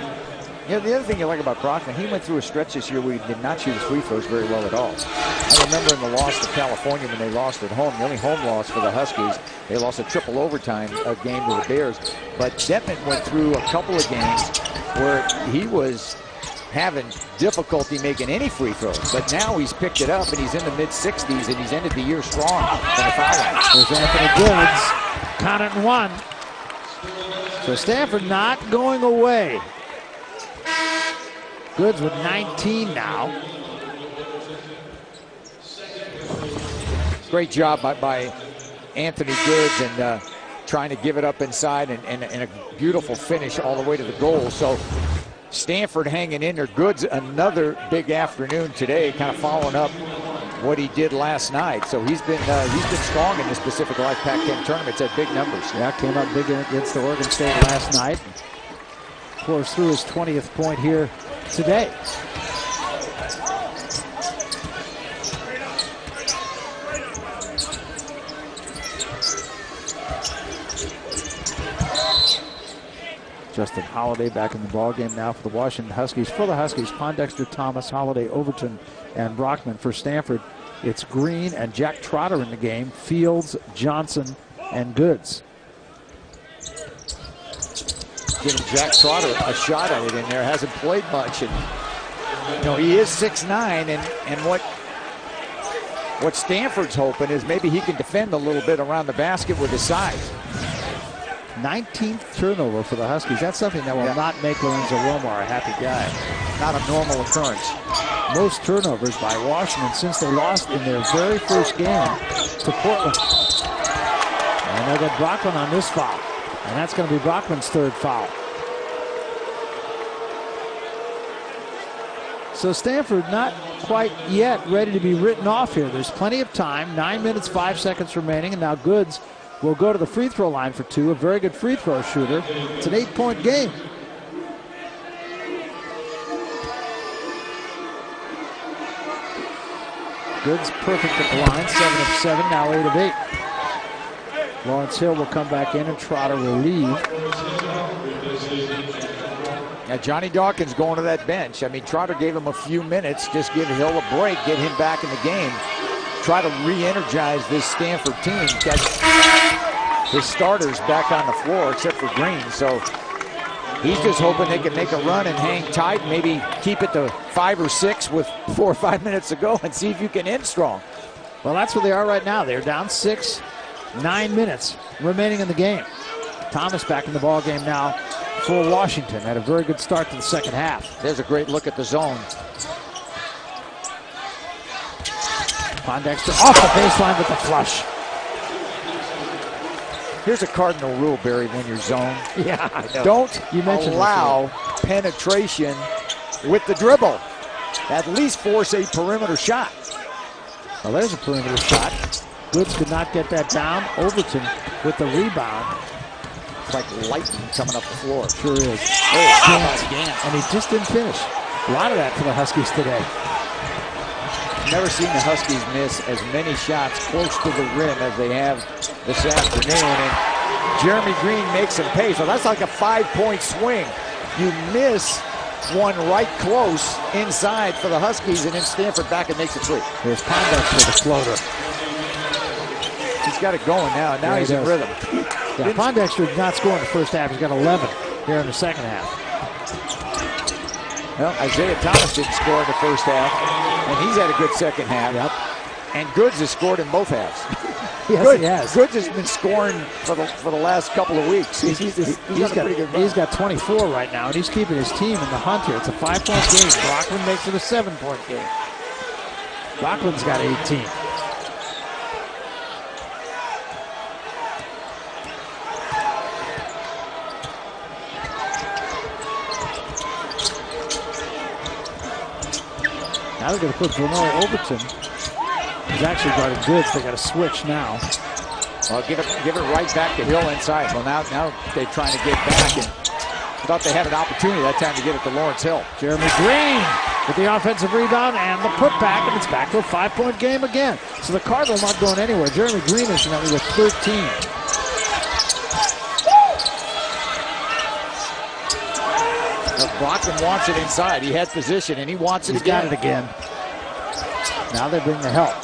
S2: You know, the other thing you like about Brockman, he went through a stretch this year where he did not shoot his free throws very well at all. I remember in the loss to California when they lost at home, the only home loss for the Huskies, they lost a triple overtime game to the Bears. But Detman went through a couple of games where he was having difficulty making any free throws. But now he's picked it up and he's in the mid-60s and he's ended the year strong in the foul line.
S1: There's Anthony Goods. Count it and 1. So Stanford not going away. Goods with 19 now.
S2: Great job by Anthony Goods and trying to give it up inside and a beautiful finish all the way to the goal. So Stanford hanging in there. Goods another big afternoon today, kind of following up what he did last night. So he's been strong in this Pacific Life Pac-10 tournament. It's had big numbers.
S1: Yeah, came up big against the Oregon State last night. Of course, through his 20th point here today. Justin Holiday back in the ballgame now for the Washington Huskies. For the Huskies, Pondexter, Thomas, Holiday, Overton, and Brockman. For Stanford, it's Green and Jack Trotter in the game. Fields, Johnson, and Goods.
S2: Giving Jack Trotter a shot at it in there. Hasn't played much, and you know he is 6'9", and what Stanford's hoping is maybe he can defend a little bit around the basket with his size.
S1: 19th turnover for the Huskies. That's something that will not make Lorenzo Romar a happy guy.
S2: Not a normal occurrence.
S1: Most turnovers by Washington since they lost in their very first game to Portland. And they'll get Brockman on this foul. And that's going to be Brockman's third foul. So Stanford not quite yet ready to be written off here. There's plenty of time. 9 minutes, 5 seconds remaining. And now Goods will go to the free throw line for 2. A very good free throw shooter. It's an 8-point game. Goods perfect at the line. 7 of 7, now 8 of 8. Lawrence Hill will come back in and Trotter will leave.
S2: Now Johnny Dawkins going to that bench. I mean, Trotter gave him a few minutes. Just give Hill a break, get him back in the game. Try to re-energize this Stanford team. Got his starters back on the floor except for Green. So he's just hoping they can make a run and hang tight, maybe keep it to 5 or 6 with 4 or 5 minutes to go and see if you can end strong.
S1: Well, that's where they are right now. They're down 6, 9 minutes remaining in the game. Thomas back in the ball game now for Washington. Had a very good start to the second half.
S2: There's a great look at the zone.
S1: Pondexter off the baseline with the flush.
S2: Here's a cardinal rule, Barry, when you're zoned.
S1: Yeah, I know.
S2: Don't
S1: You mentioned
S2: allow penetration with the dribble. At least force a perimeter shot.
S1: Well, there's a perimeter shot. Goods could not get that down. Overton with the rebound.
S2: It's like lightning coming up the floor.
S1: Sure is. And he just didn't finish. A lot of that for the Huskies today.
S2: Never seen the Huskies miss as many shots close to the rim as they have this afternoon. And Jeremy Green makes them pay. So that's like a 5-point swing. You miss one right close inside for the Huskies, and then Stanford back and makes it 3.
S1: There's Pondexter with the floater.
S2: He's got it going now, and now he's in rhythm.
S1: Yeah, Pondexter did not score in the first half. He's got 11 here in the second half.
S2: Well, Isaiah Thomas didn't score in the first half, and he's had a good second half.
S1: Yep.
S2: And Goods has scored in both halves.
S1: Yes, he has.
S2: Goods has been scoring for the last couple of weeks.
S1: He's got 24 right now, and he's keeping his team in the hunt here. It's a 5-point game. Brockman makes it a 7-point game. Brockman's got 18. Now they're going to put Vernor Overton. He's actually guarding Goods. They got to switch now.
S2: Well, give it right back to Hill inside. Well, now they're trying to get back, and thought they had an opportunity that time to get it to Lawrence Hill.
S1: Jeremy Green with the offensive rebound and the putback, and it's back to a 5-point game again. So the Cardinals not going anywhere. Jeremy Green is now with 13.
S2: Brockman wants it inside. He has position, and he wants it
S1: He's
S2: again.
S1: got it again. Now they bring the help.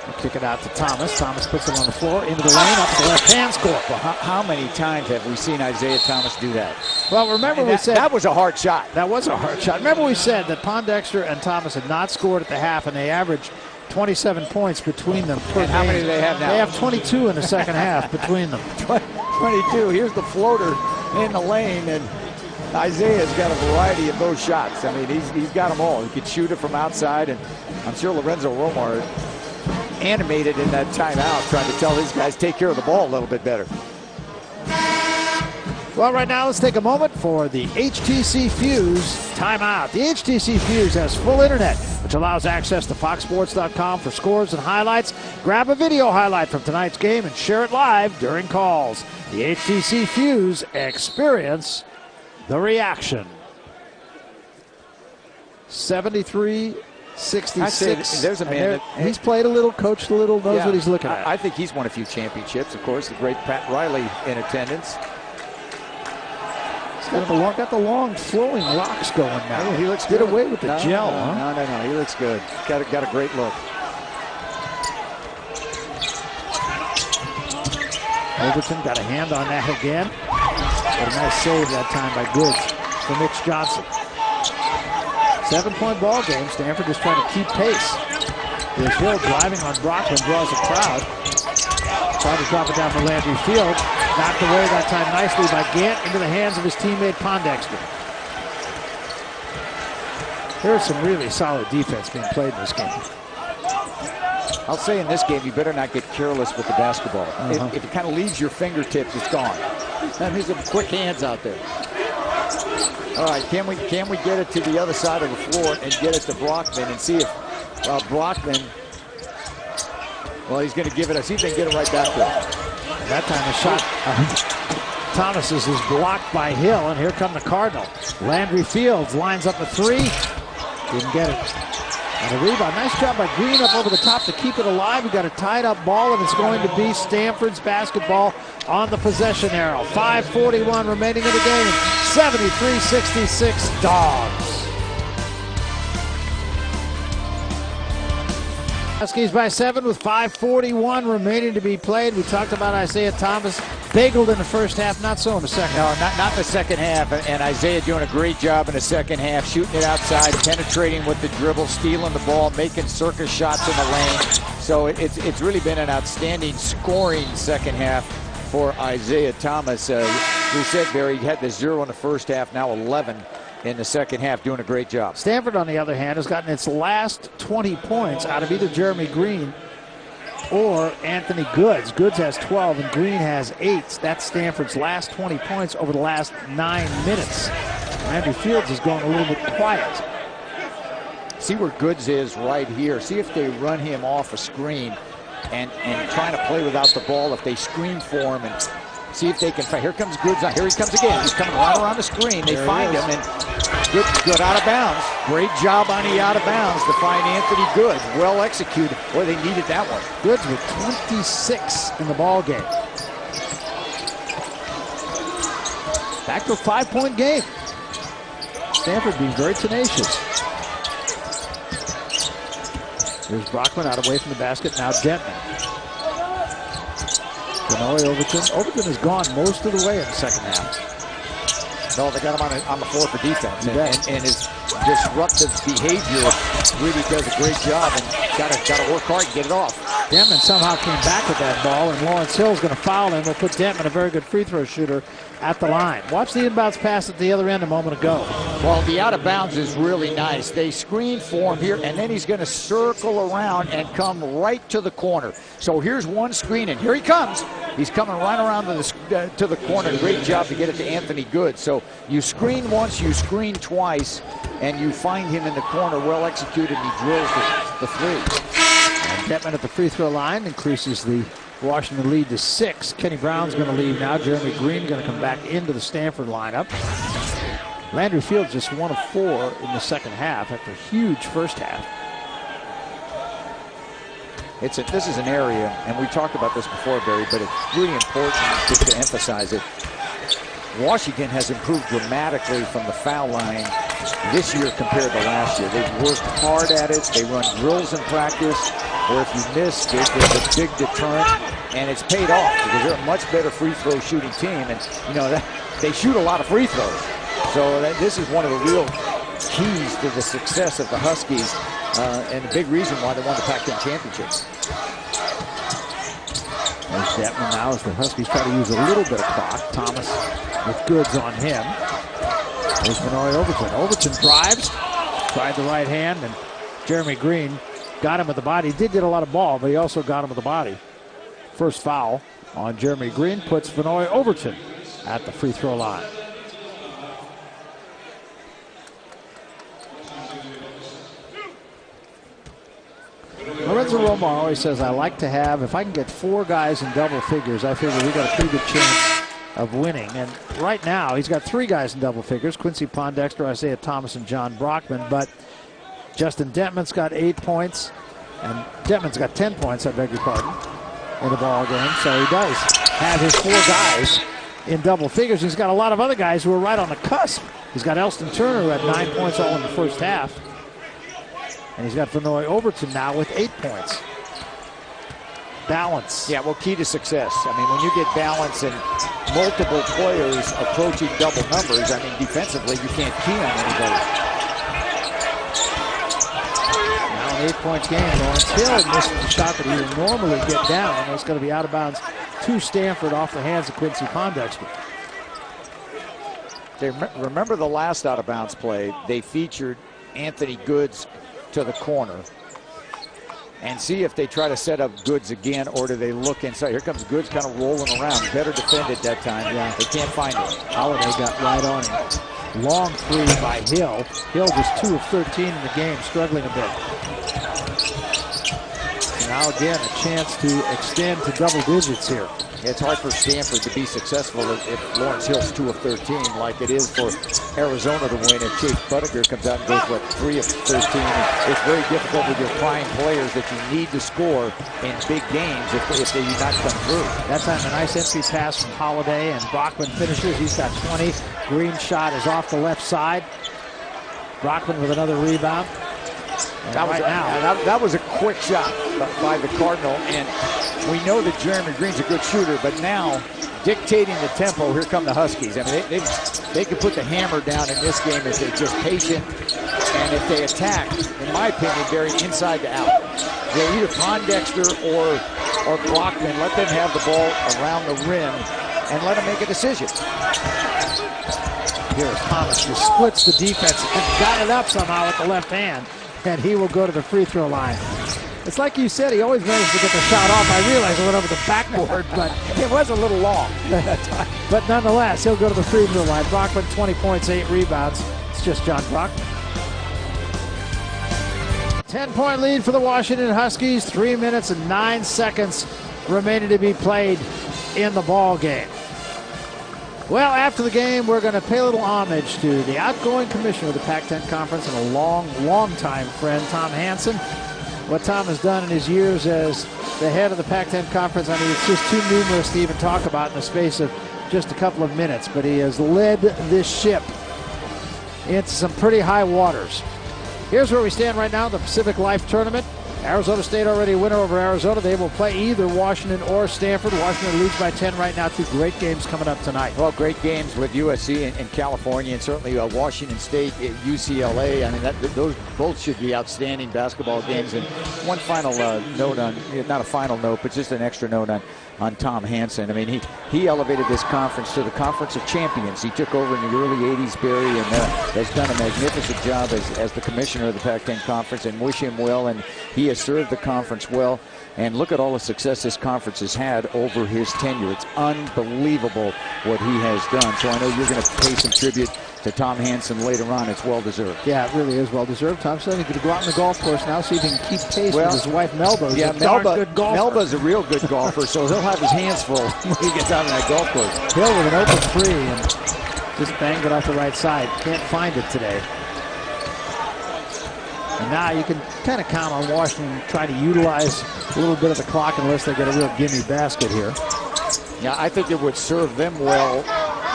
S1: They kick it out to Thomas. Thomas puts it on the floor, into the lane, up to the left-hand score.
S2: Well, how many times have we seen Isaiah Thomas do that?
S1: Well, remember we said
S2: that was a hard shot.
S1: That was a hard shot. Remember we said that Pondexter and Thomas had not scored at the half, and they averaged 27 points between them per game.
S2: How many do they have now?
S1: They have 22 in the second half between them.
S2: 22. Here's the floater in the lane, and Isaiah's got a variety of those shots. I mean, he's got them all. He can shoot it from outside, and I'm sure Lorenzo Romar animated in that timeout, trying to tell his guys take care of the ball a little bit better.
S1: Well, right now, let's take a moment for the HTC Fuse timeout. The HTC Fuse has full internet, which allows access to foxsports.com for scores and highlights. Grab a video highlight from tonight's game and share it live during calls. The HTC Fuse, experience the reaction. 73-66.
S2: There's a man
S1: he's played a little, coached a little, knows what he's looking at.
S2: I think he's won a few championships, of course. The great Pat Riley in attendance.
S1: He's got the long flowing locks going now.
S2: Yeah, he looks
S1: good.
S2: Get
S1: away with the gel, huh?
S2: No. He looks good. Got a great look.
S1: Overton got a hand on that again. But a nice save that time by Goods for Mitch Johnson. 7-point ball game. Stanford is trying to keep pace. Here's Hill driving on Brockman, draws a crowd. Tried to drop it down for Landry Field. Knocked away that time nicely by Gant into the hands of his teammate Pondexter. There's some really solid defense being played in this game.
S2: I'll say in this game, you better not get careless with the basketball. If it kind of leaves your fingertips, it's gone. That means some quick hands out there. All right, can we get it to the other side of the floor and get it to Brockman and see if Brockman, well, he's going to give it, see if they can get it right back to him.
S1: That time the shot, Thomas's is blocked by Hill, and here come the Cardinals. Landry Fields lines up a 3, didn't get it. And a rebound, nice job by Green up over the top to keep it alive. We got a tied up ball, and it's going to be Stanford's basketball on the possession arrow. 5:41 remaining in the game. 73-66 Dogs. Huskies by 7 with 5:41 remaining to be played. We talked about Isaiah Thomas. Bageled in the first half, not so in the second.
S2: No, not in the second half. And Isaiah doing a great job in the second half, shooting it outside, penetrating with the dribble, stealing the ball, making circus shots in the lane. So it's really been an outstanding scoring second half for Isaiah Thomas. We said, Barry, he had the 0 in the first half, now 11 in the second half, doing a great job.
S1: Stanford, on the other hand, has gotten its last 20 points out of either Jeremy Green or Anthony Goods. Goods has 12 and Green has 8. That's Stanford's last 20 points over the last 9 minutes. Andrew Fields is going a little bit quiet.
S2: See where Goods is right here. See if they run him off a screen and trying to play without the ball. If they screen for him and see if they can find. Here comes Goods. Here he comes again. He's coming right around the screen. They find him, and good out of bounds. Great job on the out of bounds to find Anthony Goods. Well executed. Boy, they needed that one.
S1: Goods with 26 in the ball game. Back to a 5-point game. Stanford being very tenacious. Here's Brockman out away from the basket. Now Denton. Benoit Overton. Overton has gone most of the way in the second half.
S2: No, they got him on the floor for defense. And his disruptive behavior really does a great job. And got to work hard and get it off.
S1: Denton somehow came back with that ball, and Lawrence Hill's going to foul him. Will put Denton, a very good free throw shooter, at the line. Watch the inbounds pass at the other end a moment ago.
S2: Well, the out of bounds is really nice. They screen for him here, and then he's going to circle around and come right to the corner. So here's one screen, and here he comes. He's coming right around to the corner. Great job to get it to Anthony Goods. So you screen once, you screen twice, and you find him in the corner. Well executed, and he drills the three.
S1: And Detman at the free throw line increases the Washington lead to 6. Kenny Brown's going to leave now. Jeremy Green going to come back into the Stanford lineup. Landry Fields just 1 of 4 in the second half after a huge first half.
S2: This is an area, and we talked about this before, Barry, but it's really important to emphasize it. Washington has improved dramatically from the foul line this year compared to last year. They've worked hard at it. They run drills in practice, or if you miss, there's a big deterrent, and it's paid off because they're a much better free throw shooting team, and you know they shoot a lot of free throws. So this is one of the real keys to the success of the Huskies, and a big reason why they won the Pac-10 championship.
S1: There's Detman now as the Huskies try to use a little bit of clock. Thomas with Goods on him. There's Benoit Overton. Overton drives, tried the right hand, and Jeremy Green got him with the body. He did get a lot of ball, but he also got him with the body. First foul on Jeremy Green puts Benoit Overton at the free throw line. Lorenzo Roma always says, I like to have, if I can get 4 guys in double figures, I figure we got a pretty good chance of winning. And right now, he's got 3 guys in double figures, Quincy Pondexter, Isaiah Thomas, and John Brockman. But Justin Detman's got 8 points, and Detman's got 10 points, I beg your pardon, in the ball game. So he does have his 4 guys in double figures. He's got a lot of other guys who are right on the cusp. He's got Elston Turner, who had 9 points all in the first half. And he's got Benoit Overton now with 8 points. Balance.
S2: Yeah, well, key to success. I mean, when you get balance and multiple players approaching double numbers, I mean, defensively, you can't key on anybody.
S1: Now an 8-point game. Lawrence Hill missed the shot that he would normally get down. And it's going to be out of bounds to Stanford off the hands of Quincy Pondexter.
S2: Remember the last out of bounds play, they featured Anthony Goods to the corner, and see if they try to set up Goods again, or do they look inside. Here comes Goods kind of rolling around. Better defended that time. Yeah, they can't find him.
S1: Holiday got right on him. Long 3 by Hill. Hill just 2 of 13 in the game, struggling a bit. Now again, a chance to extend to double digits here.
S2: It's hard for Stanford to be successful if Lawrence Hill's 2 of 13, like it is for Arizona to win. If Chase Buttiger comes out and goes, 3 of 13, it's very difficult with your prime players that you need to score in big games if they do not come through.
S1: That time a nice entry pass from Holiday, and Brockman finishes. He's got 20. Green shot is off the left side. Brockman with another rebound.
S2: That was a quick shot by the Cardinal, and we know that Jeremy Green's a good shooter, but now dictating the tempo, here come the Huskies. I mean, they could put the hammer down in this game if they're just patient, and if they attack, in my opinion, very inside to out. either Pondexter or Brockman, let them have the ball around the rim and let them make a decision.
S1: Here, Thomas just splits the defense and got it up somehow with the left hand, and he will go to the free throw line. It's like you said, he always managed to get the shot off. I realize it went over the backboard, but
S2: it was a little long.
S1: But nonetheless, he'll go to the free throw line. Brockman, 20 points, 8 rebounds. It's just John Brockman. 10-point lead for the Washington Huskies. 3 minutes and 9 seconds remaining to be played in the ball game. Well, after the game, we're going to pay a little homage to the outgoing commissioner of the Pac-10 Conference and a long-time friend, Tom Hansen. What Tom has done in his years as the head of the Pac-10 Conference, I mean, it's just too numerous to even talk about in the space of just a couple of minutes. But he has led this ship into some pretty high waters. Here's where we stand right now in the Pacific Life Tournament. Arizona State already a winner over Arizona. They will play either Washington or Stanford. Washington leads by 10 right now. 2 great games coming up tonight.
S2: Well, great games with USC and California, and certainly Washington State, UCLA. I mean, those both should be outstanding basketball games. And one final note on, not a final note, but just an extra note on Tom Hansen. I mean, he elevated this conference to the Conference of Champions. He took over in the early 80s, Barry, and has done a magnificent job as the commissioner of the Pac-10 Conference, and wish him well. And he has served the conference well. And look at all the success this conference has had over his tenure. It's unbelievable what he has done. So I know you're going to pay some tribute to Tom Hansen later on. It's well-deserved.
S1: Yeah, it really is well-deserved. Tom said he could go out on the golf course now, see if he can keep pace with his wife, Melba.
S2: Yeah, Melba's a real good golfer, so he'll have his hands full when he gets out on that golf course.
S1: Hill with an open three and just banged it off the right side. Can't find it today. And now you can kind of count on Washington trying to utilize a little bit of the clock unless they get a real gimme basket here.
S2: Yeah, I think it would serve them well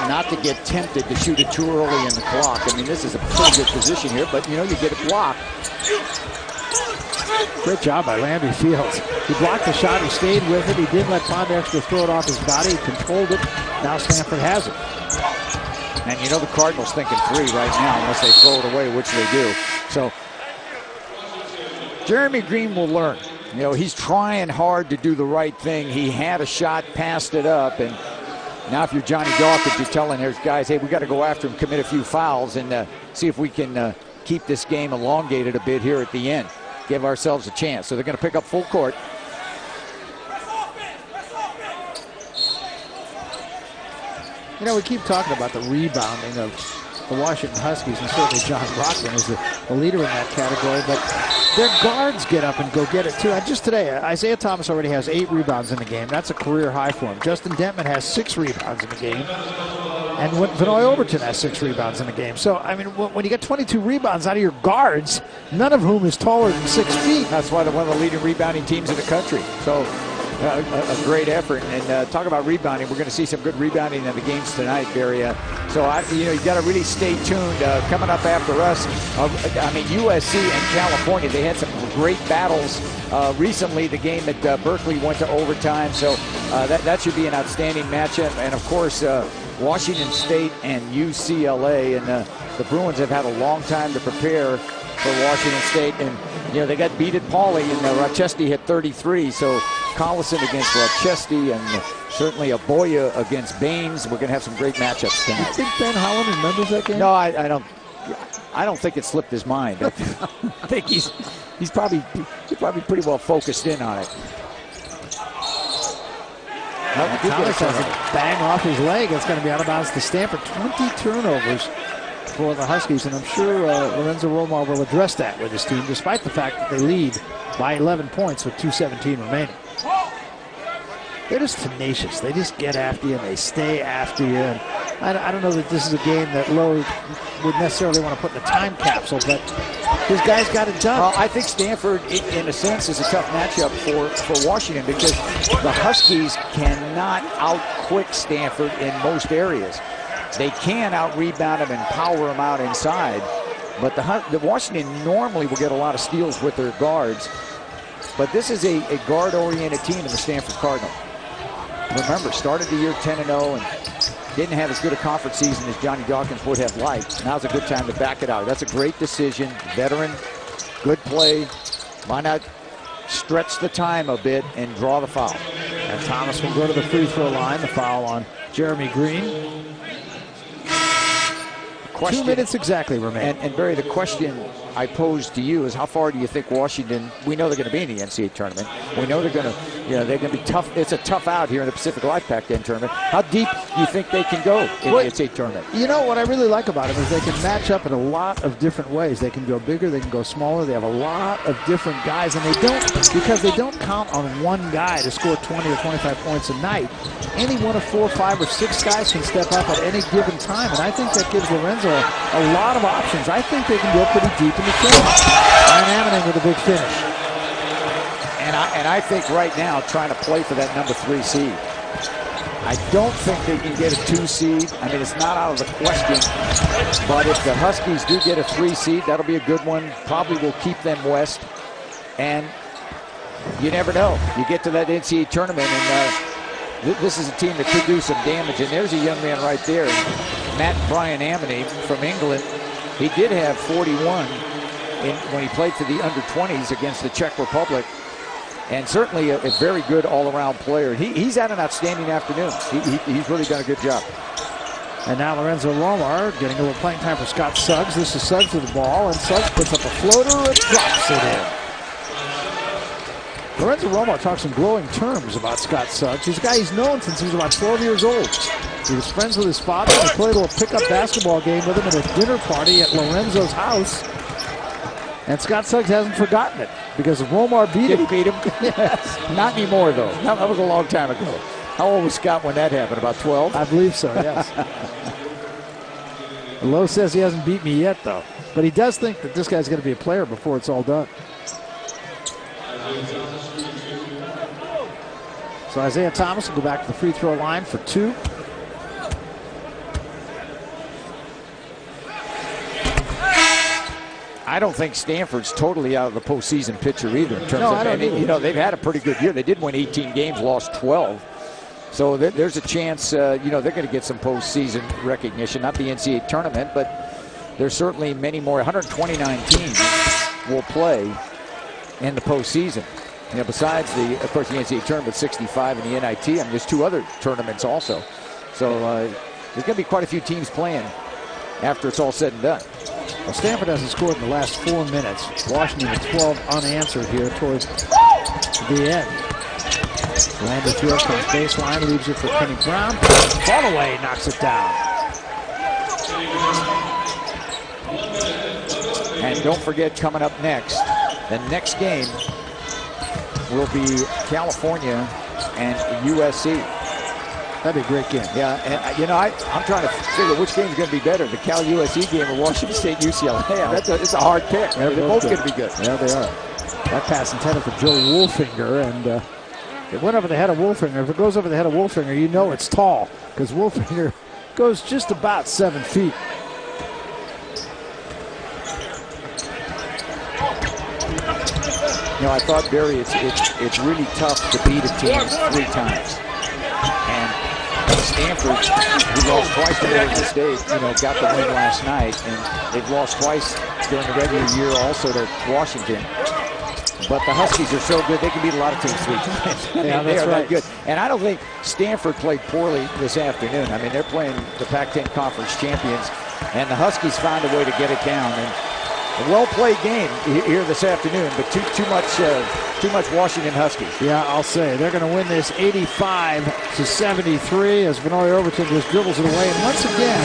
S2: not to get tempted to shoot it too early in the clock. I mean, this is a pretty good position here, but, you know, you get it blocked.
S1: Great job by Landry Fields. He blocked the shot. He stayed with it. He didn't let Pondexter throw it off his body. He controlled it. Now Stanford has it.
S2: And, you know, the Cardinals thinking 3 right now unless they throw it away, which they do. So Jeremy Green will learn. You know, he's trying hard to do the right thing. He had a shot, passed it up, and now if you're Johnny Dawkins, you're telling his guys, hey, we got to go after him, commit a few fouls, and see if we can keep this game elongated a bit here at the end. Give ourselves a chance. So they're going to pick up full court.
S1: You know, we keep talking about the rebounding of the Washington Huskies, and certainly John Brockman is the leader in that category, but their guards get up and go get it too. And just today, Isaiah Thomas already has 8 rebounds in the game. That's a career high for him. Justin Dentman has 6 rebounds in the game. And Vinoy Overton has 6 rebounds in the game. So, I mean, when you get 22 rebounds out of your guards, none of whom is taller than 6 feet.
S2: That's why they're one of the leading rebounding teams in the country. So, a great effort. And talk about rebounding. We're going to see some good rebounding in the games tonight, Barry. So, you got to really stay tuned. Coming up after us, I mean, USC and California, they had some great battles recently. The game at Berkeley went to overtime. So, that should be an outstanding matchup. And, of course, Washington State and UCLA. And the Bruins have had a long time to prepare for Washington State. And, you know, they got beat at Pauley, and Rochester hit 33. So, Collison against Rochester, and certainly Aboya against Baines. We're going to have some great matchups tonight.
S1: You think Ben Holland remembers that game?
S2: No, I don't think it slipped his mind. I think he's probably pretty well focused in on it.
S1: Thomas has a bang off his leg. It's going to be out of bounds to Stanford. 20 turnovers for the Huskies, and I'm sure Lorenzo Romar will address that with his team, despite the fact that they lead by 11 points with 2:17 remaining. They're just tenacious. They just get after you and they stay after you. And I don't know that this is a game that Lowe would necessarily want to put in the time capsule, but his guys got it done.
S2: Well, I think Stanford, in a sense, is a tough matchup for Washington because the Huskies cannot out-quick Stanford in most areas. They can out-rebound them and power them out inside, but the Washington normally will get a lot of steals with their guards. But this is a guard-oriented team in the Stanford Cardinal. Remember, started the year 10-0 and didn't have as good a conference season as Johnny Dawkins would have liked. Now's a good time to back it out. That's a great decision. Veteran, good play. Why not stretch the time a bit and draw the foul.
S1: And Thomas will go to the free throw line. The foul on Jeremy Green. 2 minutes exactly remain.
S2: And Barry, the question I pose to you is, how far do you think Washington? We know they're going to be in the NCAA tournament. We know they're going to, they're going to be tough. It's a tough out here in the Pacific Life Pac-10 tournament. How deep do you think they can go in the NCAA tournament?
S1: You know what I really like about them is they can match up in a lot of different ways. They can go bigger, they can go smaller. They have a lot of different guys, and because they don't count on one guy to score 20 or 25 points a night. Any one of 4, 5, or 6 guys can step up at any given time, and I think that gives Lorenzo a lot of options. I think they can go pretty deep in the tournament. Ryan Ammoning with a big finish.
S2: And I think right now, trying to play for that number 3 seed. I don't think they can get a 2 seed. I mean, it's not out of the question. But if the Huskies do get a 3 seed, that'll be a good one. Probably will keep them west. And you never know. You get to that NCAA tournament, and this is a team that could do some damage. And there's a young man right there, Matt Brian Ammoney from England. He did have 41 when he played for the under-20s against the Czech Republic. And certainly a very good all-around player. He's had an outstanding afternoon. He's really done a good job.
S1: And now Lorenzo Romar getting a little playing time for Scott Suggs. This is Suggs with the ball, and Suggs puts up a floater and drops it in. Lorenzo Romar talks in glowing terms about Scott Suggs. He's a guy he's known since he was about 12 years old. He was friends with his father. He played a little pickup basketball game with him at a dinner party at Lorenzo's house. And Scott Suggs hasn't forgotten it because Romar beat him.
S2: Yes. Not anymore, though. That was a long time ago. How old was Scott when that happened? About 12?
S1: I believe so, yes. Lowe says he hasn't beat me yet, though. But he does think that this guy's going to be a player before it's all done. So Isaiah Thomas will go back to the free throw line for 2.
S2: I don't think Stanford's totally out of the postseason picture either. In terms of, they've had a pretty good year. They did win 18 games, lost 12. So there's a chance, they're going to get some postseason recognition. Not the NCAA tournament, but there's certainly many more. 129 teams will play in the postseason. Besides of course, the NCAA tournament, 65 and the NIT. I mean, there's 2 other tournaments also. So there's going to be quite a few teams playing after it's all said and done.
S1: Well, Stanford hasn't scored in the last 4 minutes. Washington with 12 unanswered here towards the end. Landry Field from baseline, leaves it for Kenny Brown. Fallaway knocks it down.
S2: And don't forget, coming up next, the next game will be California and USC.
S1: That'd be a great game.
S2: Yeah, and I'm trying to figure which game is going to be better, the Cal-USC game or Washington State-UCLA. Yeah, it's a hard pick. They're both going to be good.
S1: Yeah, they are. That pass intended for Joe Wolfinger, and it went over the head of Wolfinger. If it goes over the head of Wolfinger, you know it's tall, because Wolfinger goes just about 7 feet.
S2: I thought, Barry, it's really tough to beat a team 3 times. And Stanford, who lost twice to Oregon State, got the win last night, and they've lost twice during the regular year also to Washington. But the Huskies are so good, they can beat a lot of teams 3 times.
S1: Yeah,
S2: they are
S1: right.
S2: that good. And I don't think Stanford played poorly this afternoon. I mean, they're playing the Pac-10 Conference champions, and the Huskies found a way to get it down. And a well-played game here this afternoon, but too much Washington Huskies.
S1: Yeah, I'll say they're going to win this 85-73 as Vinoy Overton just dribbles it away. And once again,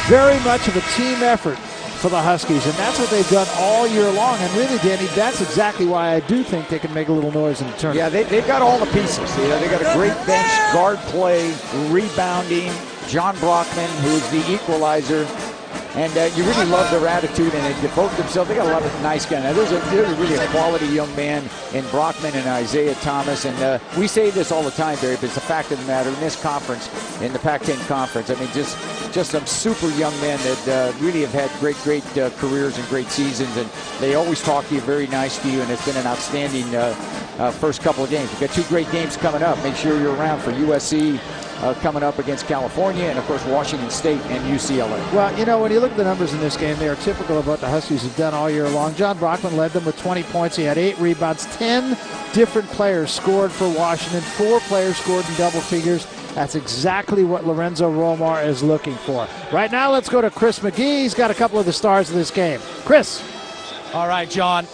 S1: very much of a team effort for the Huskies, and that's what they've done all year long. And really, Danny, that's exactly why I do think they can make a little noise in the tournament.
S2: Yeah, they've got all the pieces. They've got a great bench, guard play, rebounding. John Brockman, who's the equalizer. And you really love their attitude, and they devote themselves. They got a lot of nice guys. Now, there's really a quality young man in Brockman and Isaiah Thomas. And we say this all the time, Barry, but it's a fact of the matter. In this conference, in the Pac-10 Conference, I mean, just some super young men that really have had great careers and great seasons. And they always talk to you, very nice to you, and it's been an outstanding first couple of games. We've got 2 great games coming up. Make sure you're around for USC coming up against California, and of course Washington State and UCLA.
S1: Well, you know, when you look at the numbers in this game, they are typical of what the Huskies have done all year long. John Brockman led them with 20 points. He had 8 rebounds. 10 different players scored for Washington. 4 players scored in double figures. That's exactly what Lorenzo Romar is looking for. Right now, let's go to Chris McGee. He's got a couple of the stars of this game. Chris.
S3: All right, John.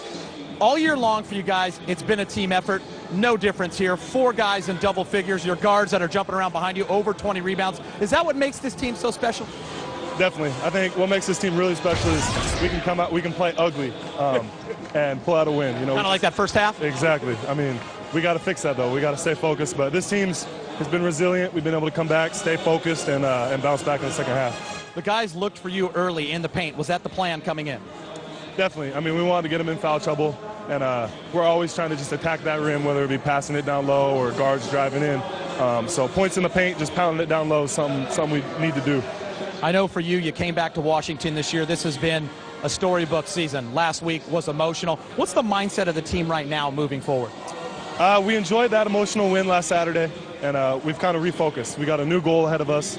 S3: All year long for you guys, it's been a team effort. No difference here. 4 guys in double figures. Your guards that are jumping around behind you, over 20 rebounds. Is that what makes this team so special?
S6: Definitely. I think what makes this team really special is we can come out, we can play ugly and pull out a win. You know,
S3: kind of like that first half?
S6: Exactly. I mean, we got to fix that, though. We got to stay focused. But this team's has been resilient. We've been able to come back, stay focused, and bounce back in the second half.
S3: The guys looked for you early in the paint. Was that the plan coming in?
S6: Definitely. I mean, we wanted to get them in foul trouble, and we're always trying to just attack that rim, whether it be passing it down low or guards driving in. So points in the paint, just pounding it down low, something we need to do.
S3: I know for you, you came back to Washington this year. This has been a storybook season. Last week was emotional. What's the mindset of the team right now moving forward?
S6: We enjoyed that emotional win last Saturday, and we've kind of refocused. We got a new goal ahead of us.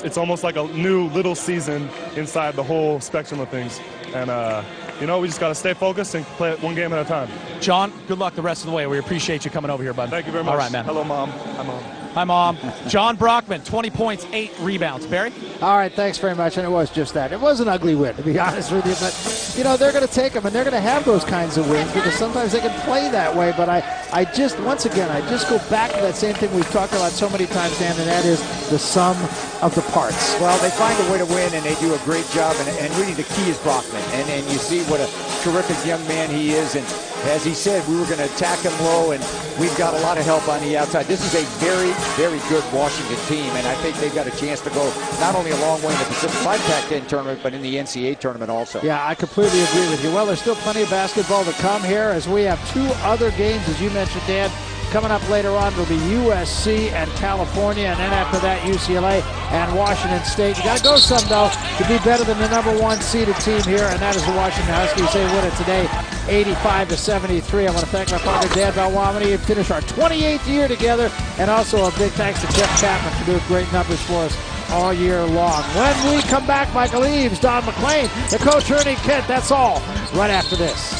S6: It's almost like a new little season inside the whole spectrum of things. And, you know, we just got to stay focused and play it one game at a time.
S3: John, good luck the rest of the way. We appreciate you coming over here, bud.
S6: Thank you very much.
S3: All right, man.
S6: Hello, Mom. Hi, Mom.
S3: Hi, Mom. John Brockman, 20 points, 8 rebounds. Barry?
S1: All right, thanks very much. And it was just that. It was an ugly win, to be honest with you. But, you know, they're going to take them, and they're going to have those kinds of wins because sometimes they can play that way. But I just, once again, I just go back to that same thing we've talked about so many times, Dan, and that is the sum of the parts.
S2: Well, they find a way to win, and they do a great job. And really the key is Brockman. And you see what a terrific young man he is. And as he said, we were going to attack him low, and we've got a lot of help on the outside. This is a very, very good Washington team, and I think they've got a chance to go not only a long way in the Pacific 5 Pac-10 tournament, but in the NCAA tournament also.
S1: Yeah, I completely agree with you. Well, there's still plenty of basketball to come here as we have 2 other games, as you mentioned, Dan. Coming up later on will be USC and California, and then after that, UCLA and Washington State. You got to go some, though, to be better than the #1 seeded team here, and that is the Washington Huskies. They win it today, 85-73. I want to thank my partner, Dan Balwamini, and finish our 28th year together, and also a big thanks to Jeff Chapman for doing great numbers for us all year long. When we come back, Michael Eaves, Don McClain, the coach Ernie Kent. That's all right after this.